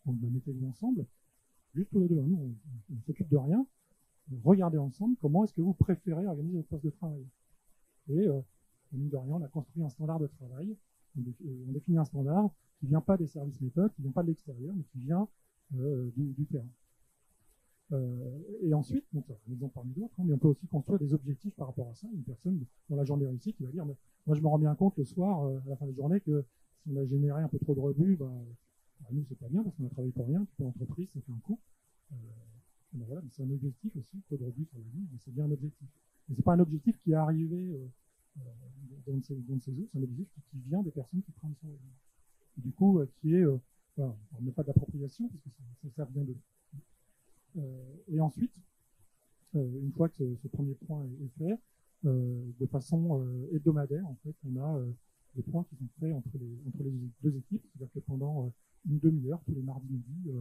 Donc, mettez-vous ensemble, juste tous les deux. Nous, on ne s'occupe de rien. Regardez ensemble comment est-ce que vous préférez organiser votre poste de travail. Et, mine de rien, on a construit un standard de travail. On définit un standard qui ne vient pas des services méthodes, qui ne vient pas de l'extérieur, mais qui vient du terrain. Et ensuite, donc c'est un exemple parmi d'autres, hein, mais on peut aussi construire des objectifs par rapport à ça. Une personne dans la journée réussie qui va dire, mais moi je me rends bien compte le soir, à la fin de la journée, que si on a généré un peu trop de revenus, nous c'est pas bien parce qu'on a travaillé pour rien, pour l'entreprise ça fait un coût. Ben voilà, mais c'est un objectif aussi, trop de revenus sur la vie, mais c'est bien un objectif. Mais c'est pas un objectif qui est arrivé dans de ces eaux, c'est un objectif qui vient des personnes qui travaillent sur la vie. Et du coup, qui est, on n'est pas d'appropriation parce que ça vient de. Et ensuite, une fois que ce premier point est fait, de façon hebdomadaire, en fait, on a des points qui sont faits entre les deux équipes, c'est-à-dire que pendant une demi-heure, tous les mardis midi,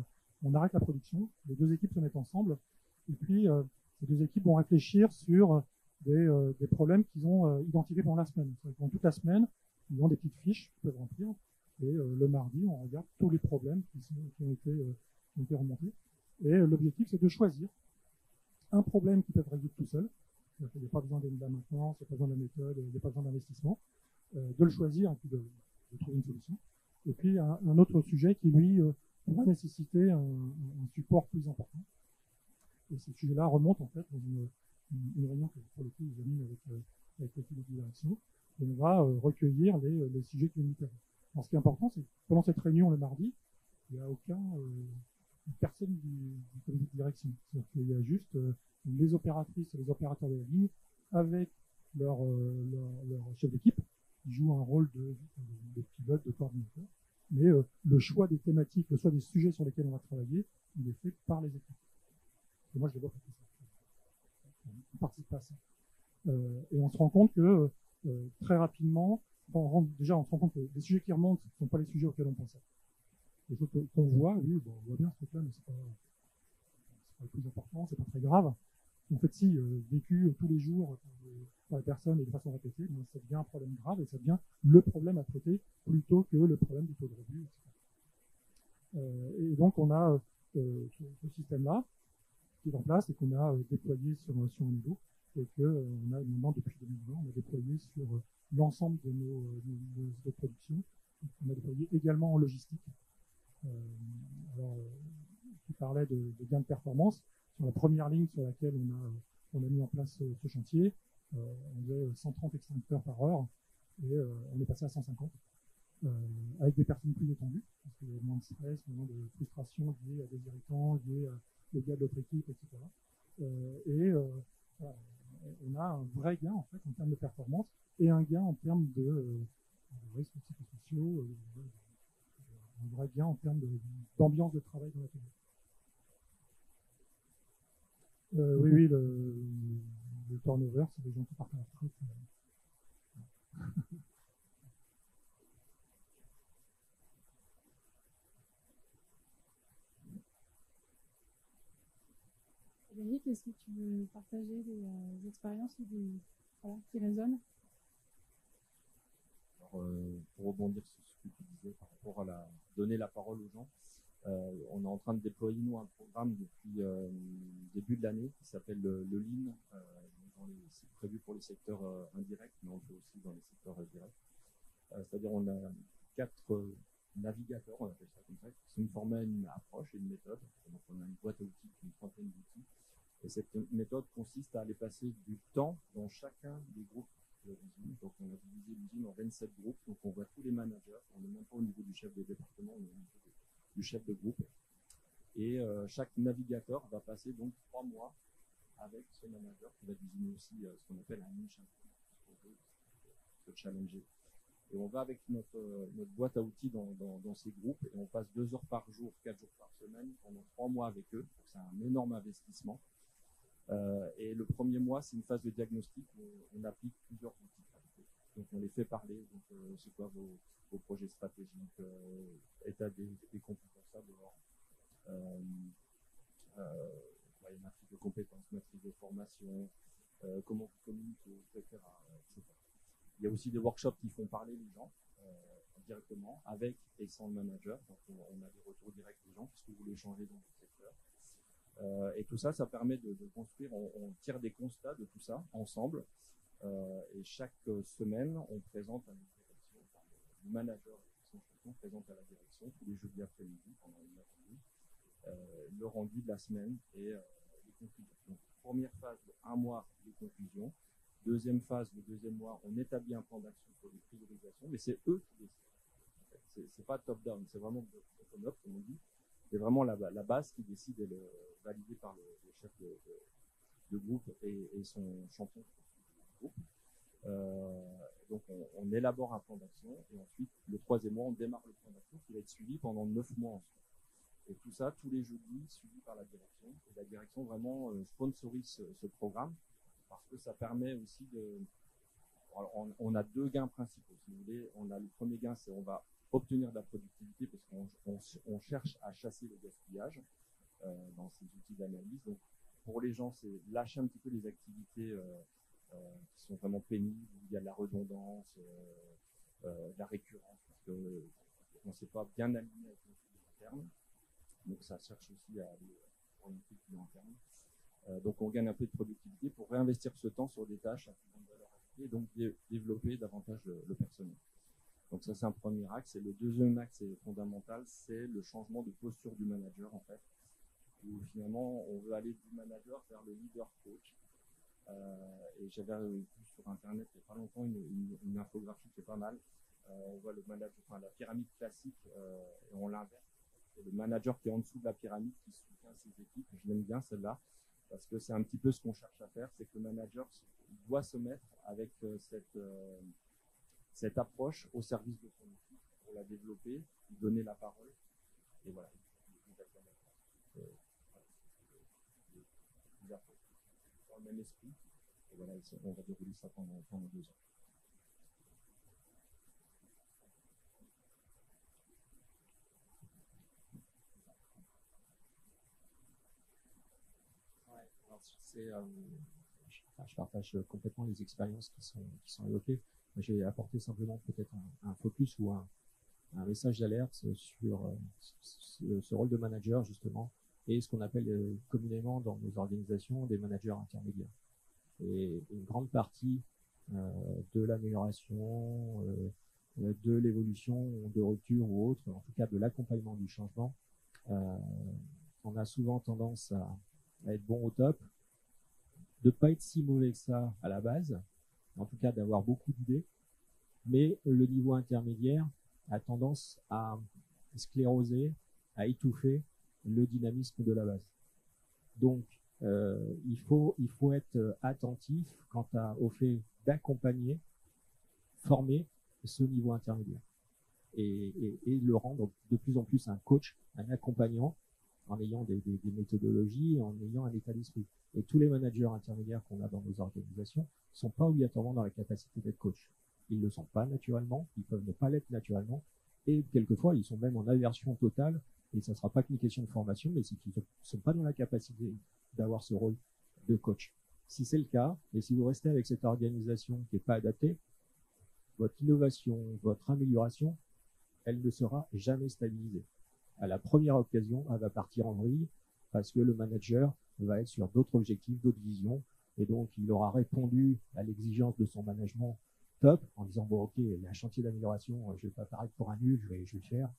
on arrête la production, les deux équipes se mettent ensemble, et puis ces deux équipes vont réfléchir sur des problèmes qu'ils ont identifiés pendant la semaine. Pendant toute la semaine, ils ont des petites fiches qu'ils peuvent remplir, et le mardi, on regarde tous les problèmes qui ont été remontés. Et l'objectif, c'est de choisir un problème qu'ils peuvent résoudre tout seul. Il n'y a pas besoin de la maintenance, il n'y a pas besoin de la méthode, il n'y a pas besoin d'investissement. De le choisir et puis de trouver une solution. Et puis un autre sujet qui, lui, va nécessiter un support plus important. Et ce sujet-là remonte en fait dans une réunion que pour le coup j'ai mis avec l'équipe de direction. Et on va recueillir les sujets qui nous intéressent. Alors, ce qui est important, c'est que pendant cette réunion le mardi, il n'y a aucun personne du comité de direction. C'est-à-dire qu'il y a juste les opératrices et les opérateurs de la ligne avec leur chef d'équipe qui joue un rôle de pilote, de coordinateur. Mais le choix des thématiques, le choix des sujets sur lesquels on va travailler, il est fait par les équipes. Et moi, je les vois faire ça. On ne participe pas à ça. Et on se rend compte que très rapidement, on se rend compte que les sujets qui remontent ne sont pas les sujets auxquels on pensait. Les choses qu'on voit, oui, bon, on voit bien ce truc-là, mais c'est pas le plus important, c'est pas très grave. En fait, si vécu tous les jours par les personnes et de façon répétée, ben, ça devient un problème grave et ça devient le problème à traiter plutôt que le problème du taux de revenu, etc. Et donc, on a ce système-là qui est en place et qu'on a déployé sur un niveau et que on a maintenant, depuis 2020, on a déployé sur l'ensemble de nos productions. On a déployé également en logistique. Alors, qui parlait de gains de performance. Sur la première ligne sur laquelle on a mis en place ce chantier, on faisait 130 extincteurs par heure et on est passé à 150 avec des personnes plus détendues, parce qu'il y avait moins de stress, moins de frustration liée à des irritants, liés aux gars de l'autre équipe, etc. Voilà, on a un vrai gain en fait en termes de performance et un gain en termes de risques psychosociaux, un vrai gain en termes d'ambiance de travail dans la télé. Oui, le turnover, c'est des gens qui partent à la retraite. Eric, est-ce que tu veux partager des expériences qui résonnent? Alors, pour rebondir sur ce que tu disais par rapport à donner la parole aux gens, on est en train de déployer, nous, un programme depuis début de l'année qui s'appelle le Lean, c'est prévu pour les secteurs indirects, mais on le fait aussi dans les secteurs directs. C'est-à-dire on a 4 navigateurs, on appelle ça comme ça, qui sont formés à une approche et une méthode. Donc on a une boîte à outils, une trentaine d'outils. Et cette méthode consiste à aller passer du temps dans chacun des groupes de l'usine. Donc on a divisé l'usine en 27 groupes, donc on voit tous les managers. On n'est même pas au niveau du chef de département, on est au niveau du chef de groupe. Et chaque navigateur va passer donc 3 mois avec ce manager qui va désigner aussi ce qu'on appelle un niche pour se challenger. Et on va avec notre boîte à outils dans ces groupes et on passe 2 heures par jour, 4 jours par semaine pendant 3 mois avec eux. Donc c'est un énorme investissement. Et le premier mois, c'est une phase de diagnostic où on applique plusieurs outils. Donc on les fait parler. Donc c'est quoi vos projets stratégiques, état des compétences à bord, matrice de compétences, matrice de formation, comment vous communiquez, etc. Il y a aussi des workshops qui font parler les gens directement avec et sans le manager. Donc on a des retours directs des gens parce que vous voulez changer dans le secteur. Et tout ça, ça permet de construire, on tire des constats de tout ça ensemble. Et chaque semaine, on présente à la direction, le manager présente à la direction tous les jeudis après-midi pendant une heure et demie, le rendu de la semaine et les conclusions. Donc, première phase de 1 mois, les conclusions. Deuxième phase, le deuxième mois, on établit un plan d'action sur les priorisations, mais c'est eux qui décident. C'est pas top-down, c'est vraiment bottom-up, comme on dit. C'est vraiment la base qui décide et validée par le chef de groupe et son champion de groupe. Donc on élabore un plan d'action et ensuite le 3e mois on démarre le plan d'action qui va être suivi pendant 9 mois ensuite. Et tout ça tous les jeudis suivi par la direction. Et la direction vraiment sponsorise ce programme parce que ça permet aussi de... Alors, on a 2 gains principaux si vous voulez. On a le premier gain, c'est on va obtenir de la productivité parce qu'on cherche à chasser le gaspillage dans ces outils d'analyse. Donc pour les gens, c'est lâcher un petit peu les activités qui sont vraiment pénibles, où il y a de la redondance, de la récurrence, parce qu'on ne s'est pas bien aligné avec nos clients internes. Donc ça cherche aussi à aller orienter le client interne. Donc on gagne un peu de productivité pour réinvestir ce temps sur des tâches à plus grande valeur ajoutée et donc développer davantage le personnel. Donc ça c'est un premier axe. Et le deuxième axe fondamental, c'est le changement de posture du manager en fait. Où finalement on veut aller du manager vers le leader coach. Et j'avais vu sur internet il n'y a pas longtemps une infographie qui est pas mal. On voit le manager, enfin la pyramide classique et on l'inverse. C'est le manager qui est en dessous de la pyramide qui soutient ses équipes. Je l'aime bien celle-là parce que c'est un petit peu ce qu'on cherche à faire, c'est que le manager doit se mettre avec cette approche au service de son équipe pour la développer, lui donner la parole et voilà. Dans le même esprit. Et voilà, on va dérouler ça pendant 2 ans. Je partage complètement les expériences qui sont évoquées. Je vais apporter simplement peut-être un focus ou un message d'alerte sur ce rôle de manager justement et ce qu'on appelle communément dans nos organisations des managers intermédiaires. Et une grande partie de l'amélioration, de l'évolution, de rupture ou autre, en tout cas de l'accompagnement du changement, on a souvent tendance à être bon au top, de ne pas être si mauvais que ça à la base, en tout cas d'avoir beaucoup d'idées, mais le niveau intermédiaire a tendance à scléroser, à étouffer le dynamisme de la base. Donc, il faut être attentif quant au fait d'accompagner, former ce niveau intermédiaire et le rendre de plus en plus un coach, un accompagnant en ayant des méthodologies, en ayant un état d'esprit. Et tous les managers intermédiaires qu'on a dans nos organisations ne sont pas obligatoirement dans la capacité d'être coach. Ils ne le sont pas naturellement, ils peuvent ne pas l'être naturellement, et quelquefois ils sont même en aversion totale, et ça ne sera pas qu'une question de formation, mais c'est qu'ils ne sont pas dans la capacité d'avoir ce rôle de coach. Si c'est le cas, et si vous restez avec cette organisation qui n'est pas adaptée, votre innovation, votre amélioration, elle ne sera jamais stabilisée. À la première occasion, elle va partir en vrille parce que le manager va être sur d'autres objectifs, d'autres visions, et donc il aura répondu à l'exigence de son management top, en disant bon ok, il y a un chantier d'amélioration, je vais pas paraître pour un nul, je vais le faire.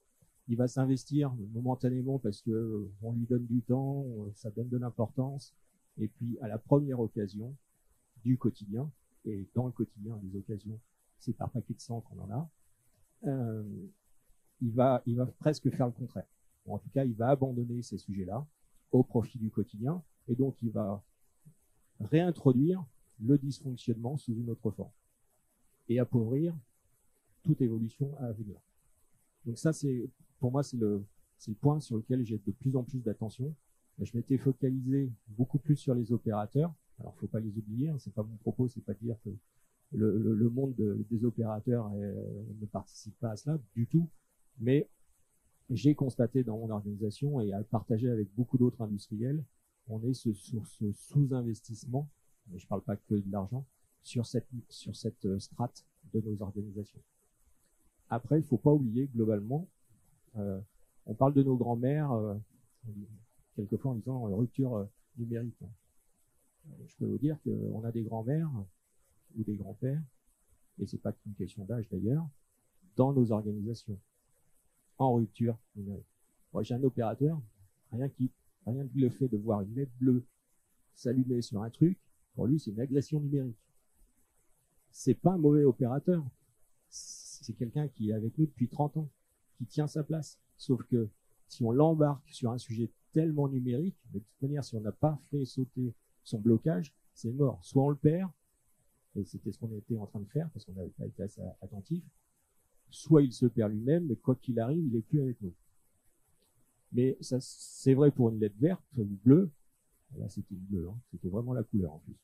Il va s'investir momentanément parce que on lui donne du temps, ça donne de l'importance, et puis à la première occasion du quotidien, et dans le quotidien des occasions, c'est par paquet de 100 qu'on en a, il va presque faire le contraire. Bon, en tout cas, il va abandonner ces sujets-là au profit du quotidien, et donc il va réintroduire le dysfonctionnement sous une autre forme et appauvrir toute évolution à venir. Donc ça, pour moi, c'est le point sur lequel j'ai de plus en plus d'attention. Je m'étais focalisé beaucoup plus sur les opérateurs. Alors, faut pas les oublier, hein, c'est pas mon propos, c'est pas de dire que le monde des opérateurs ne participe pas à cela du tout, mais j'ai constaté dans mon organisation et à partager avec beaucoup d'autres industriels, on est sur ce sous-investissement, mais je parle pas que de l'argent, sur cette strate de nos organisations. Après, il faut pas oublier globalement, on parle de nos grands-mères quelquefois en disant rupture numérique. Je peux vous dire qu'on a des grands-mères ou des grands-pères, et c'est pas qu'une question d'âge d'ailleurs, dans nos organisations, en rupture numérique. Moi, j'ai un opérateur, rien que le fait de voir une LED bleue s'allumer sur un truc, pour lui, c'est une agression numérique. C'est pas un mauvais opérateur. C'est quelqu'un qui est avec nous depuis 30 ans, qui tient sa place. Sauf que si on l'embarque sur un sujet tellement numérique, de toute manière, si on n'a pas fait sauter son blocage, c'est mort. Soit on le perd, et c'était ce qu'on était en train de faire, parce qu'on n'avait pas été assez attentif, soit il se perd lui-même, mais quoi qu'il arrive, il est plus avec nous. Mais ça, c'est vrai pour une LED verte ou bleue. Là, c'était une bleue, hein. C'était vraiment la couleur en plus.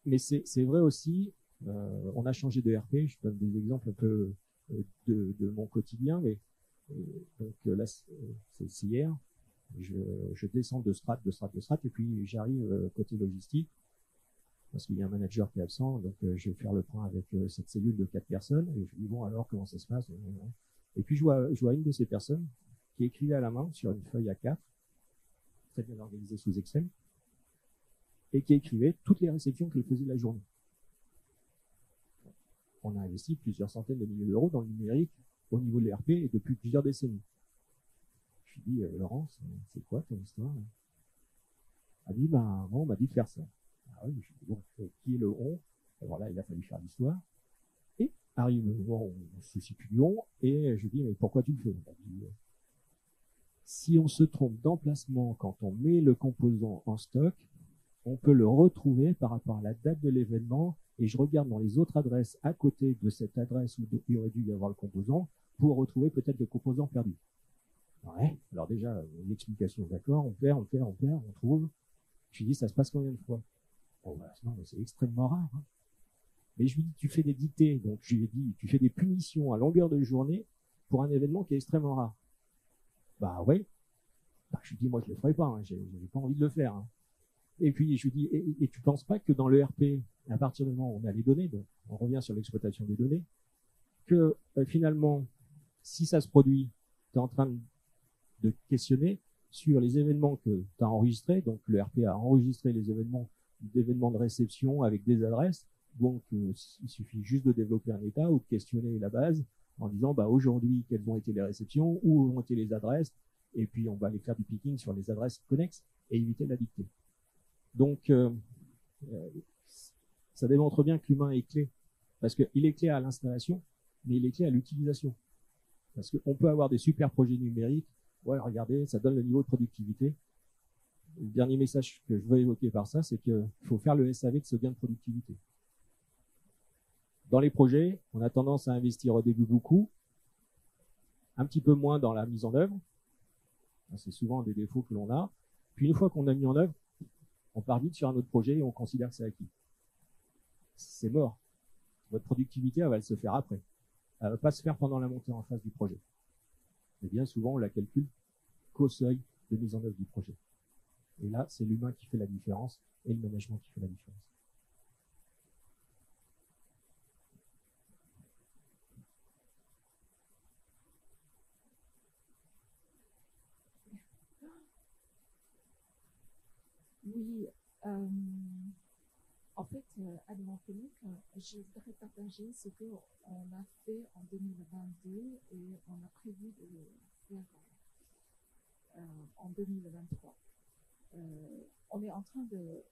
Mais c'est vrai aussi, on a changé de RP, je donne des exemples un peu de mon quotidien, mais donc là, c'est hier, je descends de strate, et puis j'arrive côté logistique, parce qu'il y a un manager qui est absent, donc je vais faire le point avec cette cellule de 4 personnes, et je dis bon alors comment ça se passe, et puis je vois une de ces personnes qui écrivait à la main sur une feuille A4, très bien organisée sous Excel, et qui écrivait toutes les réceptions qu'elle faisait la journée. On a investi plusieurs centaines de milliers d'euros dans le numérique au niveau de l'ERP et depuis plusieurs décennies. Je lui dis, Laurence, c'est quoi ton histoire? Elle dit, bon, on m'a dit de faire ça. Ah oui, je dis, bon, qui est le on? Alors là, il a fallu faire l'histoire. Et arrive le moment où on se situe du on, et je lui dis, mais pourquoi tu le fais? Elle dit, si on se trompe d'emplacement quand on met le composant en stock, on peut le retrouver par rapport à la date de l'événement, et je regarde dans les autres adresses à côté de cette adresse où il aurait dû y avoir le composant pour retrouver peut-être le composant perdu. Ouais, alors déjà, l'explication, d'accord, on perd, on trouve. Je lui dis, ça se passe combien de fois? Bon, bah, non, mais c'est extrêmement rare. Hein. Mais je lui dis, tu fais des dictées, donc je lui ai dit, tu fais des punitions à longueur de journée pour un événement qui est extrêmement rare. Bah ouais. Bah, je lui dis, moi je le ferai pas, hein, j'ai pas envie de le faire. Hein. Et puis je lui dis, et tu penses pas que dans l'ERP, à partir du moment où on a les données, donc on revient sur l'exploitation des données, que finalement, si ça se produit, tu es en train de questionner sur les événements que tu as enregistrés, donc l'ERP a enregistré les événements de réception avec des adresses, donc il suffit juste de développer un état ou de questionner la base en disant bah aujourd'hui quelles ont été les réceptions, où ont été les adresses, et puis on va aller faire du picking sur les adresses connexes et éviter la dictée. Donc ça démontre bien que l'humain est clé, parce qu'il est clé à l'installation, mais il est clé à l'utilisation. Parce qu'on peut avoir des super projets numériques, ouais regardez, ça donne le niveau de productivité. Le dernier message que je veux évoquer par ça, c'est qu'il faut faire le SAV de ce gain de productivité. Dans les projets, on a tendance à investir au début beaucoup, un petit peu moins dans la mise en œuvre. C'est souvent des défauts que l'on a. Puis une fois qu'on a mis en œuvre, on part vite sur un autre projet et on considère que c'est acquis. C'est mort. Votre productivité, elle va se faire après. Elle ne va pas se faire pendant la montée en phase du projet. Et bien souvent, on la calcule qu'au seuil de mise en œuvre du projet. Et là, c'est l'humain qui fait la différence et le management qui fait la différence. Oui, fait, à Montpellier, je voudrais partager ce qu'on a fait en 2022 et on a prévu de le faire en 2023. On est en train de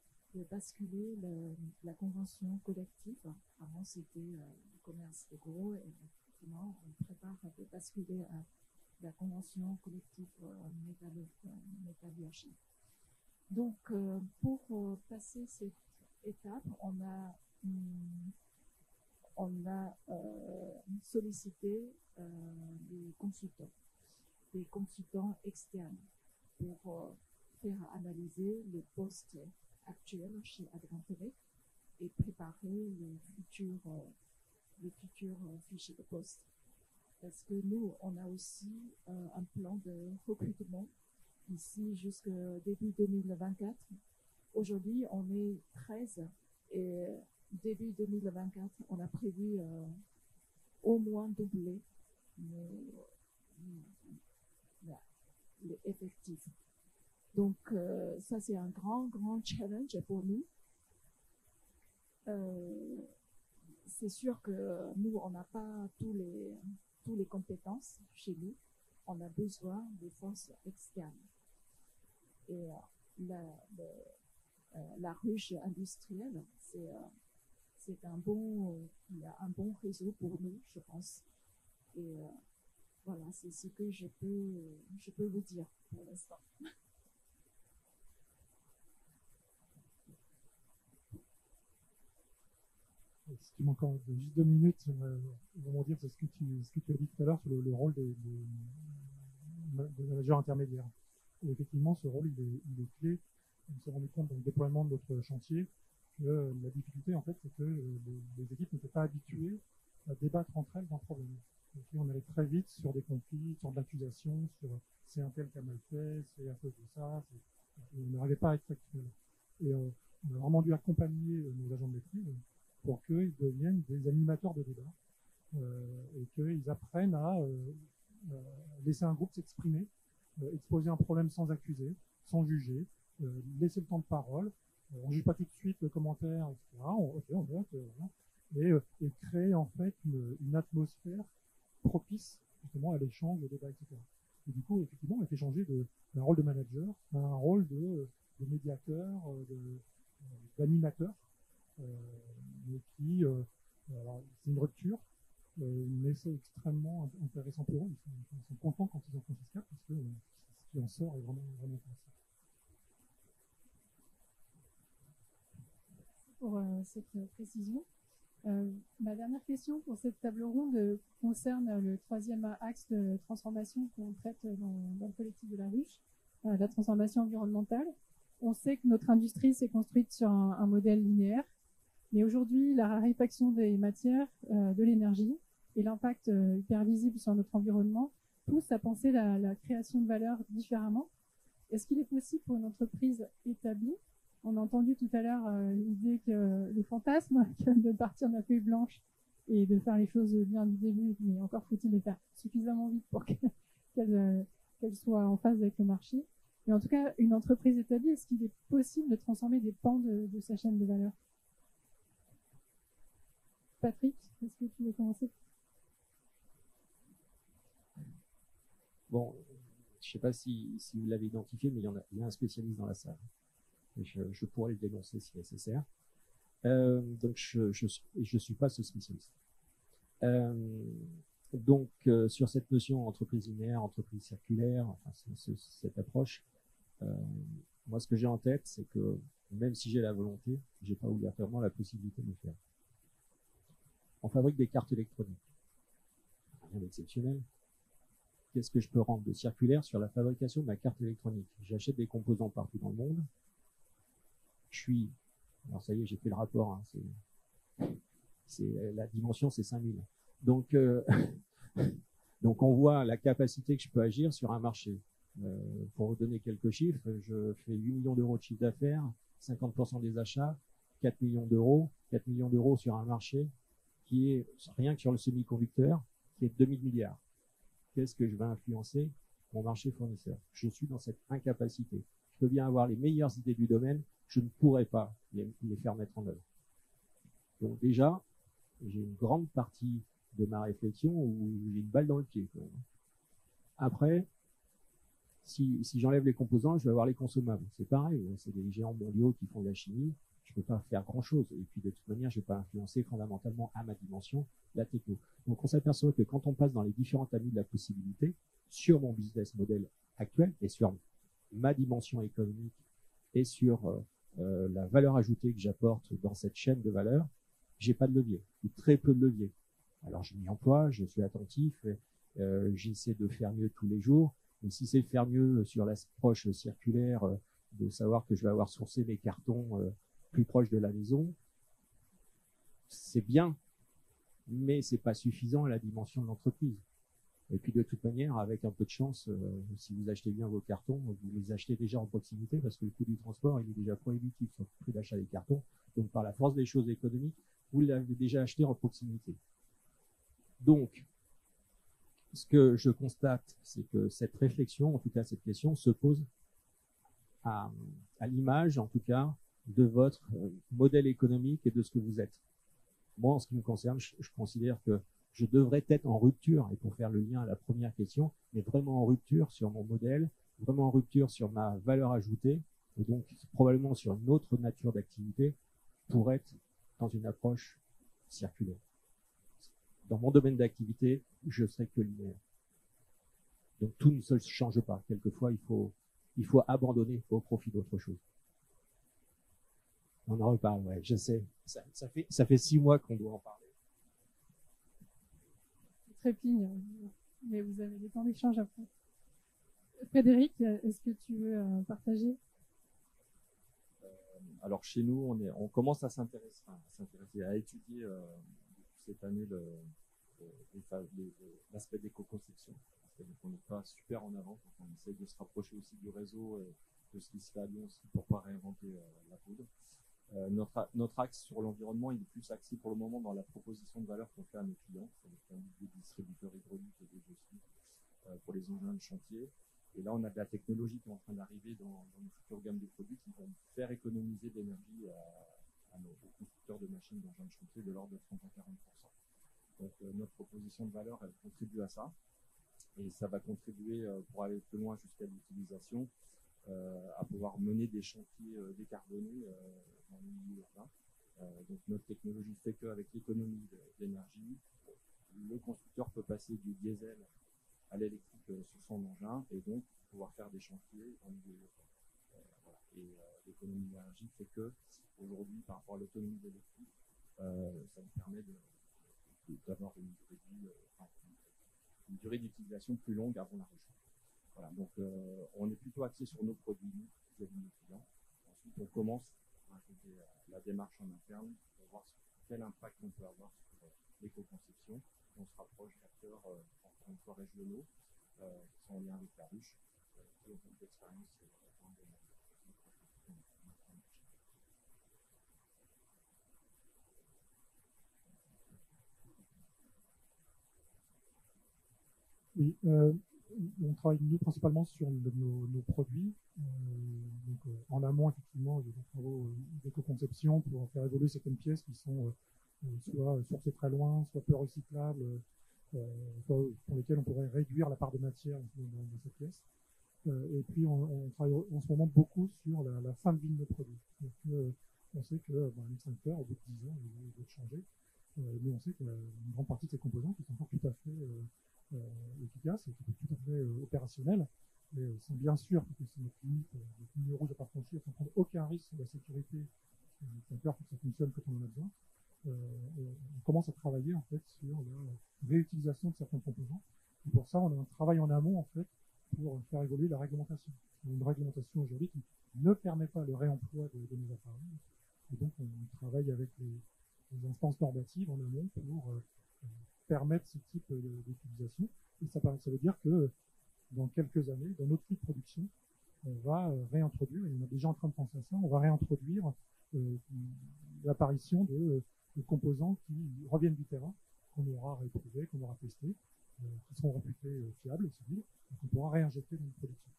basculer la convention collective. Avant, c'était le commerce de gros et maintenant, on prépare de basculer à la convention collective métallurgie. Donc, pour passer cette étape, on a sollicité des consultants externes pour faire analyser les postes actuels chez Advantech et préparer les futurs fichiers de poste. Parce que nous, on a aussi un plan de recrutement ici jusqu'au début 2024. Aujourd'hui, on est 13 et début 2024, on a prévu au moins doubler les effectifs. Donc, ça, c'est un grand challenge pour nous. C'est sûr que nous, on n'a pas tous les compétences chez nous. On a besoin des forces externes. Et la ruche industrielle, il y a un bon réseau pour nous, je pense. Et voilà, c'est ce que je peux vous dire pour l'instant. Si tu manques encore juste 2 minutes, j'aimerais vraiment dire ce que tu as dit tout à l'heure sur le rôle des managers intermédiaires. Et effectivement, ce rôle, il est clé. On s'est rendu compte dans le déploiement de notre chantier que la difficulté, en fait, c'est que les équipes n'étaient pas habituées à débattre entre elles d'un problème. Et puis, on allait très vite sur des conflits, sur de l'accusation, sur c'est un tel qui a mal fait, c'est à cause de ça. On n'arrivait pas à être factuel. Et on a vraiment dû accompagner nos agents de maîtrise pour qu'ils deviennent des animateurs de débat et qu'ils apprennent à laisser un groupe s'exprimer, exposer un problème sans accuser, sans juger, laisser le temps de parole, on ne juge pas tout de suite le commentaire, etc. On vote, voilà. Et créer en fait une atmosphère propice justement à l'échange, au débat, etc. Et du coup, effectivement, on a fait changer d'un rôle de manager à un rôle de médiateur, d'animateur, mais qui, c'est une rupture, mais c'est extrêmement intéressant pour eux. Ils sont contents quand ils en font ce cas parce que ce qui en sort est vraiment intéressant. Pour cette précision. Ma dernière question pour cette table ronde concerne le 3e axe de transformation qu'on traite dans le collectif de la ruche, la transformation environnementale. On sait que notre industrie s'est construite sur un modèle linéaire, mais aujourd'hui, la raréfaction des matières, de l'énergie et l'impact hyper visible sur notre environnement poussent à penser la création de valeur différemment. Est-ce qu'il est possible pour une entreprise établie, on a entendu tout à l'heure l'idée que le fantasme de partir de la feuille blanche et de faire les choses bien du début, mais encore faut-il les faire suffisamment vite pour qu'elles soient en phase avec le marché. Mais en tout cas, une entreprise établie, est-ce qu'il est possible de transformer des pans de sa chaîne de valeur? Patrick, est-ce que tu veux commencer? Bon, je ne sais pas si vous l'avez identifié, mais il y a un spécialiste dans la salle. Je pourrais le dénoncer si nécessaire. Donc, je suis pas ce spécialiste. Donc, sur cette notion entreprise linéaire, entreprise circulaire, enfin, cette approche, moi, ce que j'ai en tête, c'est que même si j'ai la volonté, j'ai pas obligatoirement la possibilité de le faire. On fabrique des cartes électroniques. Rien d'exceptionnel. Qu'est-ce que je peux rendre de circulaire sur la fabrication de ma carte électronique? J'achète des composants partout dans le monde. Alors ça y est, j'ai fait le rapport, hein, la dimension, c'est 5000. Donc, donc on voit la capacité que je peux agir sur un marché. Pour vous donner quelques chiffres, je fais 8 millions d'euros de chiffre d'affaires, 50% des achats, 4 millions d'euros sur un marché qui est, rien que sur le semi-conducteur, qui est 2000 milliards. Qu'est-ce que je vais influencer? Mon marché fournisseur. Je suis dans cette incapacité. Je peux bien avoir les meilleures idées du domaine, je ne pourrais pas les faire mettre en œuvre. Donc déjà, j'ai une grande partie de ma réflexion où j'ai une balle dans le pied, quand même. Après, si j'enlève les composants, je vais avoir les consommables. C'est pareil, c'est des géants mondiaux qui font de la chimie. Je ne peux pas faire grand-chose. Et puis, de toute manière, je ne vais pas influencer fondamentalement à ma dimension la techno. Donc, on s'aperçoit que quand on passe dans les différents tamis de la possibilité, sur mon business model actuel et sur ma dimension économique et sur la valeur ajoutée que j'apporte dans cette chaîne de valeur, j'ai pas de levier, ou très peu de levier. Alors, je m'y emploie, je suis attentif, j'essaie de faire mieux tous les jours. Mais si c'est faire mieux sur l'approche circulaire, de savoir que je vais avoir sourcé mes cartons plus proche de la maison, c'est bien, mais c'est pas suffisant à la dimension de l'entreprise. Et puis de toute manière, avec un peu de chance, si vous achetez bien vos cartons, vous les achetez déjà en proximité parce que le coût du transport il est déjà prohibitif sur le prix d'achat des cartons. Donc par la force des choses économiques, vous l'avez déjà acheté en proximité. Donc, ce que je constate, c'est que cette réflexion, en tout cas cette question, se pose à l'image, en tout cas, de votre modèle économique et de ce que vous êtes. Moi, en ce qui me concerne, je considère que je devrais être en rupture, et pour faire le lien à la première question, mais vraiment en rupture sur mon modèle, vraiment en rupture sur ma valeur ajoutée, et donc probablement sur une autre nature d'activité pour être dans une approche circulaire. Dans mon domaine d'activité, je serai que linéaire. Donc tout ne se change pas. Quelquefois, il faut abandonner au profit d'autre chose. On en reparle, ouais, je sais. Ça fait 6 mois qu'on doit en parler. Trépigne, mais vous avez des temps d'échange après. Frédéric, est-ce que tu veux partager? Alors chez nous, on commence à s'intéresser, à étudier cette année l'aspect d'éco-conception. On n'est pas super en avance, donc on essaie de se rapprocher aussi du réseau et de ce qui se fait à Lyon aussi pour pas réinventer la poudre. Notre axe sur l'environnement, il est plus axé pour le moment dans la proposition de valeur qu'on fait à nos clients, c'est des distributeurs hydrauliques et des dossiers pour les engins de chantier. Et là, on a de la technologie qui est en train d'arriver dans nos futures gammes de produits qui vont faire économiser de l'énergie à nos constructeurs de machines d'engins de chantier de l'ordre de 30 à 40%. Donc notre proposition de valeur, elle contribue à ça. Et ça va contribuer pour aller plus loin jusqu'à l'utilisation, à pouvoir mener des chantiers décarbonés dans le milieu urbain. Donc notre technologie fait qu'avec l'économie d'énergie, le constructeur peut passer du diesel à l'électrique sur son engin et donc pouvoir faire des chantiers en milieu urbain. Voilà. Et l'économie d'énergie fait que aujourd'hui, par rapport à l'autonomie d'électrique, ça nous permet d'avoir une durée d'utilisation plus longue avant la recharge. Voilà, donc on est plutôt axé sur nos produits vis-à-vis de nos clients. Ensuite, on commence à raconter la démarche en interne pour voir quel impact on peut avoir sur l'éco-conception. On se rapproche d'acteurs, encore une fois, régionaux, qui sont en lien avec la ruche, qui ont beaucoup d'expérience dans le domaine. Oui, on travaille nous principalement sur nos produits. En amont, effectivement, il y a des travaux d'éco-conception pour faire évoluer certaines pièces qui sont soit sourcées très loin, soit peu recyclables, soit pour lesquelles on pourrait réduire la part de matière dans cette pièce. Et puis on travaille en ce moment beaucoup sur la fin de vie de nos produits. Donc, on sait que l'extincteur, au bout de 10 ans, il doit changer. Mais on sait qu'il y a une grande partie de ces composants qui sont encore tout à fait efficaces et qui sont tout à fait opérationnels. Mais sans bien sûr, parce que c'est notre limite, notre ligne rouge à pas franchir, sans prendre aucun risque sur la sécurité, l'extincteur, pour que ça fonctionne quand on en a besoin. On commence à travailler en fait sur la réutilisation de certains composants. Et pour ça, on a un travail en amont en fait pour faire évoluer la réglementation. On a une réglementation aujourd'hui qui ne permet pas le réemploi de nos appareils. Et donc, on travaille avec les instances normatives en amont pour permettre ce type d'utilisation. Et ça veut dire que dans quelques années, dans notre flux de production, on va réintroduire, et on est déjà en train de penser à ça, on va réintroduire l'apparition de composants qui reviennent du terrain, qu'on aura réprouvés, qu'on aura testés, qui seront réputés fiables, solides, et qu'on pourra réinjecter dans notre production.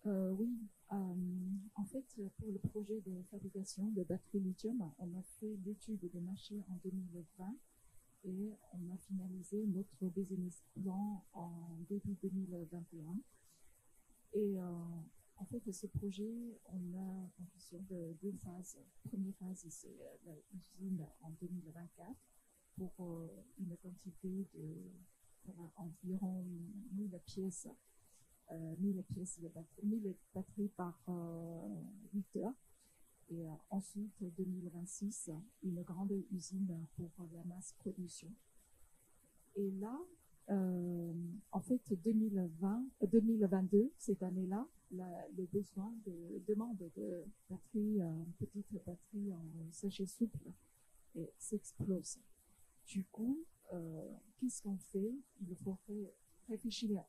Oui, en fait, pour le projet de fabrication de batteries lithium, on a fait l'étude de marché en 2020 et on a finalisé notre business plan en début 2021. Et en fait, ce projet, on a en fonction de deux phases. Première phase, c'est l'usine en 2024 pour une quantité de environ 1000 pièces. 1000 pièces de batterie, 1000 batteries par 8 heures. Et ensuite, 2026, une grande usine pour la masse production. Et là, en fait, 2022, cette année-là, le besoin de demande de batterie, petite batterie en sachet souple, s'explose. Du coup, qu'est-ce qu'on fait? Il faudrait réfléchir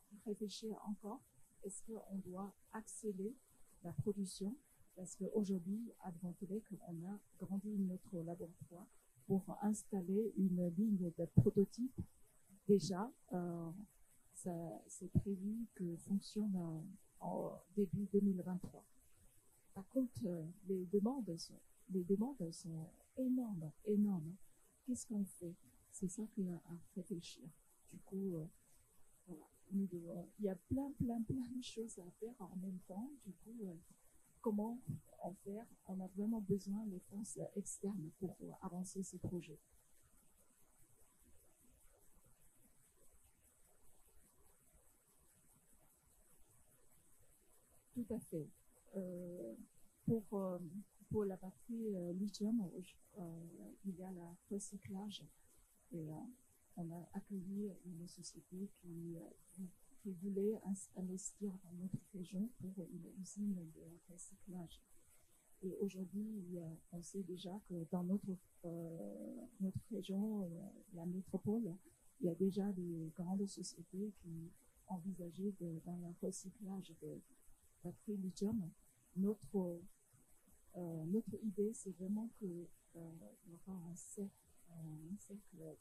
encore. Est-ce qu'on doit accélérer la production? Parce qu'aujourd'hui, à Advantelec, on a grandi notre laboratoire pour installer une ligne de prototype. Déjà, c'est prévu que fonctionne en début 2023. Par contre, les demandes sont énormes. Qu'est-ce qu'on fait? C'est ça qu'il y a à réfléchir. Du coup, voilà. Il y a plein de choses à faire en même temps. Du coup, comment en faire? On a vraiment besoin des forces externes pour avancer ce projet. Tout à fait. Pour la partie lithium, il y a le recyclage. Et on a accueilli une société qui voulait investir dans notre région pour une usine de recyclage. Et aujourd'hui, on sait déjà que dans notre région, la métropole, il y a déjà des grandes sociétés qui envisageaient dans le recyclage de batteries lithium. Notre idée, c'est vraiment qu'il y aura un cercle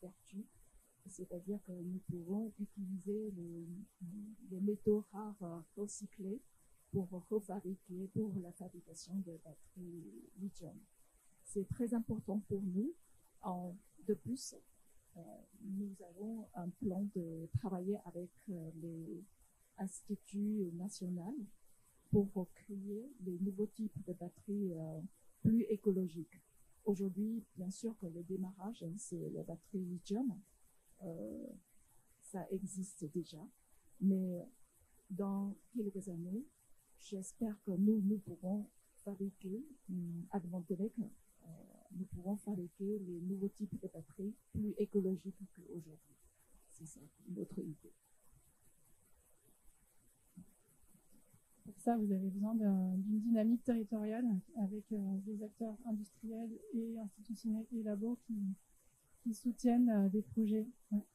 vertueux, c'est-à-dire que nous pourrons utiliser les métaux rares recyclés pour refabriquer, pour la fabrication de batteries lithium. C'est très important pour nous. De plus, nous avons un plan de travailler avec les instituts nationaux pour créer les nouveaux types de batteries plus écologiques. Aujourd'hui, bien sûr que le démarrage, c'est la batterie lithium. Ça existe déjà. Mais dans quelques années, j'espère que nous pourrons fabriquer, Advantelec, nous pourrons fabriquer les nouveaux types de batteries plus écologiques qu'aujourd'hui. C'est ça, notre idée. Pour ça, vous avez besoin d'une dynamique territoriale avec des acteurs industriels et institutionnels et labos qui soutiennent des projets. Ouais.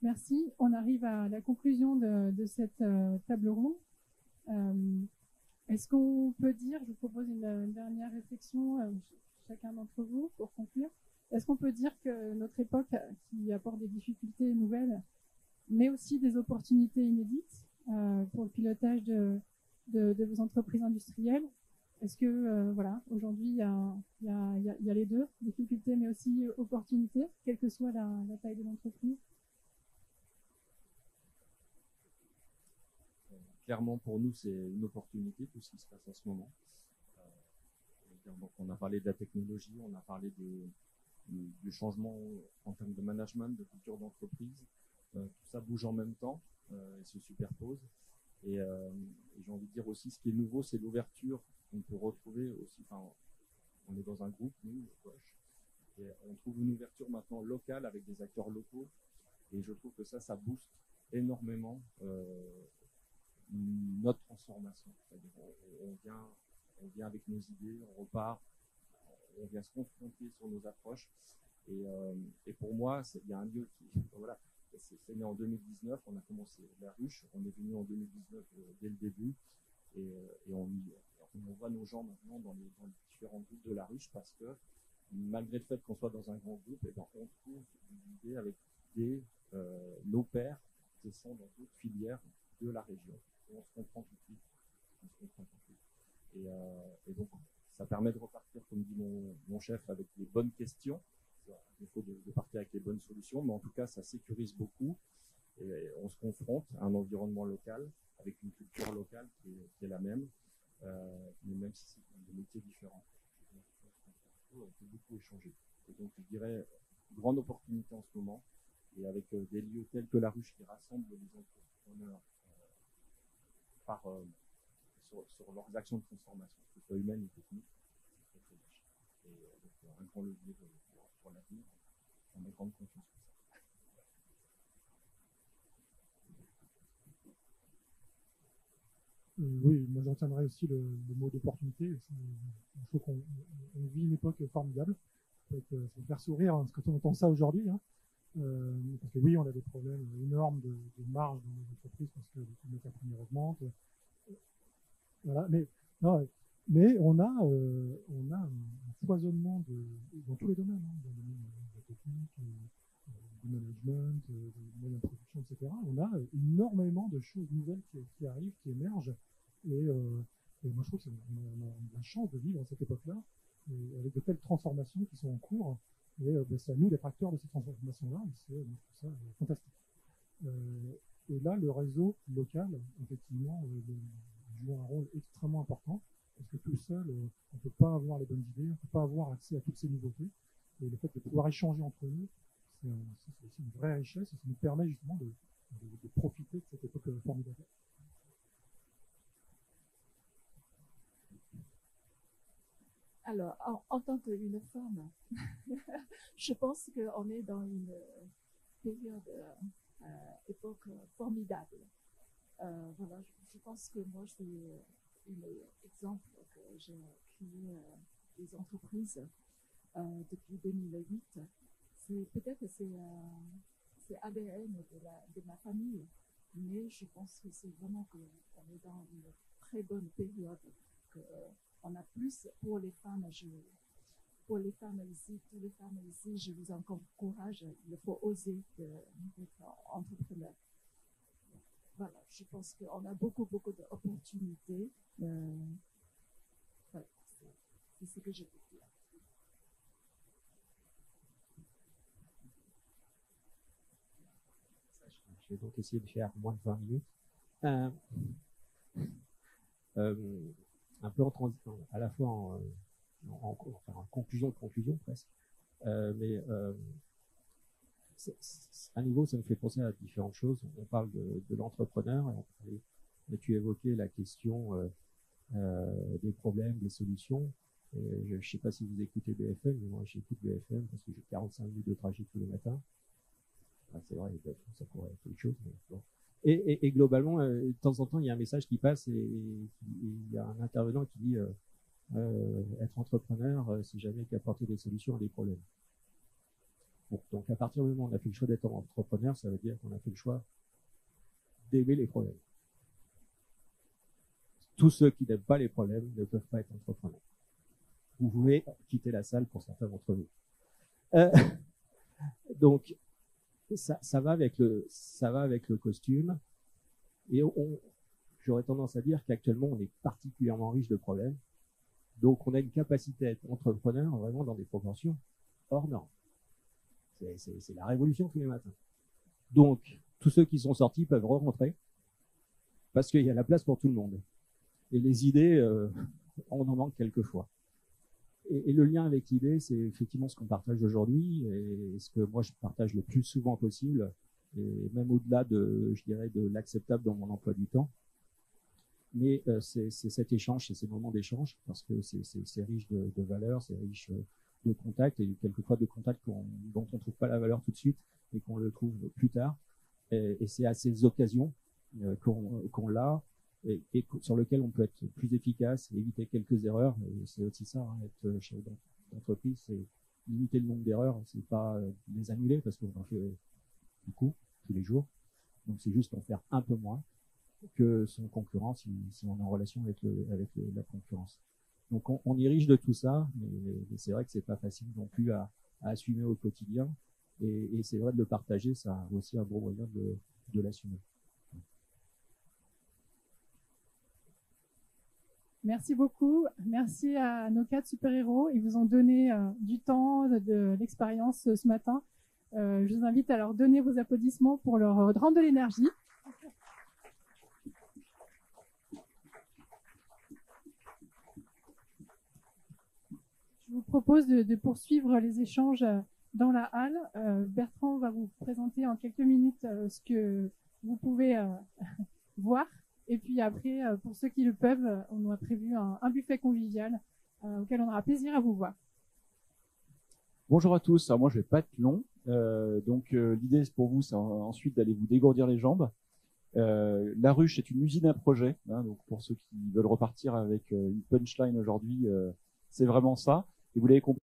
Merci. On arrive à la conclusion de cette table ronde. Est-ce qu'on peut dire, je vous propose une dernière réflexion, chacun d'entre vous, pour conclure. Est-ce qu'on peut dire que notre époque, qui apporte des difficultés nouvelles, mais aussi des opportunités inédites pour le pilotage de vos entreprises industrielles? Est-ce que, voilà, aujourd'hui, il y a les deux, difficultés, mais aussi opportunités, quelle que soit la taille de l'entreprise? Clairement, pour nous, c'est une opportunité, tout ce qui se passe en ce moment. Donc, on a parlé de la technologie, on a parlé du changement en termes de management, de culture d'entreprise. Tout ça bouge en même temps et se superpose. Et j'ai envie de dire aussi, ce qui est nouveau, c'est l'ouverture. On peut retrouver aussi, on est dans un groupe, nous, Bosch, et on trouve une ouverture maintenant locale avec des acteurs locaux. Et je trouve que ça booste énormément notre transformation. C'est-à-dire, on vient avec nos idées, on repart, on vient se confronter sur nos approches. Et pour moi, il y a un lieu qui, voilà, c'est né en 2019, on a commencé la ruche, on est venu en 2019 dès le début, et on voit nos gens maintenant dans les différents groupes de la ruche parce que malgré le fait qu'on soit dans un grand groupe, eh ben, on trouve l'idée avec nos pairs qui sont dans d'autres filières de la région. Et on se comprend tout de suite. Et donc, ça permet de repartir, comme dit mon chef, avec les bonnes questions. Il faut de partir avec les bonnes solutions, mais en tout cas, ça sécurise beaucoup. Et on se confronte à un environnement local, avec une culture locale qui est la même, mais même si c'est des métiers différents. On peut beaucoup échanger. Et donc, je dirais, grande opportunité en ce moment, et avec des lieux tels que la Ruche qui rassemblent les entrepreneurs sur leurs actions de transformation, que ce soit humaine ou technique, c'est très riche. Et donc, un grand levier pour l'avenir, on a grande confiance pour ça. Oui, moi j'en tiendrai aussi le mot d'opportunité. Il faut qu'on vit une époque formidable. Ça peut faire sourire hein, quand on entend ça aujourd'hui. Hein. Parce que oui, on a des problèmes énormes de marge dans les entreprises parce que les matières premières augmentent. Voilà, mais on a un foisonnement dans tous les domaines, hein, dans le domaine de la technique, du management, des moyens de production, etc. On a énormément de choses nouvelles qui arrivent, qui émergent. Et moi, je trouve qu'on a la chance de vivre à cette époque-là, avec de telles transformations qui sont en cours. Et c'est à nous d'être acteurs de ces transformations-là. Je trouve ça fantastique. Et là, le réseau local, effectivement, joue un rôle extrêmement important. Parce que tout seul, on ne peut pas avoir les bonnes idées, on ne peut pas avoir accès à toutes ces nouveautés. Et le fait de pouvoir échanger entre nous, c'est aussi une vraie richesse et ça nous permet justement de profiter de cette époque formidable. Alors, en tant qu'une femme, je pense qu'on est dans une période, époque formidable. Voilà, je pense que moi, je suis un exemple que j'ai créé des entreprises depuis 2008. Peut-être c'est ADN de ma famille, mais je pense que c'est vraiment qu'on est dans une très bonne période. On a plus pour les femmes. Pour les femmes ici, toutes les femmes ici, je vous encourage. Il faut oser d'être entrepreneur. Voilà, je pense qu'on a beaucoup d'opportunités. Voilà, c'est ce que je peux dire. Je vais donc essayer de faire moins de 20 minutes. Un peu en transition, à la fois en conclusion presque. Mais à nouveau, ça me fait penser à différentes choses. On parle de l'entrepreneur, et tu évoquais la question des problèmes, des solutions. Je ne sais pas si vous écoutez BFM, mais moi j'écoute BFM parce que j'ai 45 minutes de trajet tous les matins. C'est vrai, ça pourrait être quelque chose. Mais bon. Et globalement, de temps en temps, il y a un message qui passe et il y a un intervenant qui dit être entrepreneur, c'est jamais qu'apporter des solutions à des problèmes. Bon, donc à partir du moment où on a fait le choix d'être entrepreneur, ça veut dire qu'on a fait le choix d'aimer les problèmes. Tous ceux qui n'aiment pas les problèmes ne peuvent pas être entrepreneurs. Vous pouvez quitter la salle pour certains d'entre vous. Donc ça va avec le costume et j'aurais tendance à dire qu'actuellement on est particulièrement riche de problèmes, donc on a une capacité à être entrepreneur vraiment dans des proportions hors normes. C'est la révolution tous les matins. Donc tous ceux qui sont sortis peuvent re-rentrer parce qu'il y a la place pour tout le monde et les idées on en manque quelquefois. Et le lien avec l'idée, c'est effectivement ce qu'on partage aujourd'hui et ce que moi je partage le plus souvent possible, et même au-delà je dirais, de l'acceptable dans mon emploi du temps. Mais c'est cet échange, c'est ces moments d'échange, parce que c'est riche de valeurs, c'est riche de contacts, et quelquefois de contacts dont on ne trouve pas la valeur tout de suite, et qu'on le trouve plus tard. Et c'est à ces occasions qu'on l'a, et sur lequel on peut être plus efficace et éviter quelques erreurs. Et c'est aussi ça, hein, être chef d'entreprise, c'est limiter le nombre d'erreurs, c'est pas les annuler parce qu'on en fait beaucoup tous les jours. Donc c'est juste en faire un peu moins que son concurrent si on est en relation avec la concurrence. Donc on est riche de tout ça, mais c'est vrai que c'est pas facile non plus à assumer au quotidien. Et c'est vrai de le partager, ça a aussi un bon moyen de l'assumer. Merci beaucoup. Merci à nos 4 super-héros. Ils vous ont donné du temps, de l'expérience ce matin. Je vous invite à leur donner vos applaudissements pour leur rendre de l'énergie. Je vous propose de poursuivre les échanges dans la halle. Bertrand va vous présenter en quelques minutes ce que vous pouvez voir. Et puis après, pour ceux qui le peuvent, on a prévu un buffet convivial auquel on aura plaisir à vous voir. Bonjour à tous. Alors moi, je vais pas être long. L'idée pour vous, c'est ensuite d'aller vous dégourdir les jambes. La ruche est une usine à projet. Donc pour ceux qui veulent repartir avec une punchline aujourd'hui, c'est vraiment ça. Et vous l'avez compris.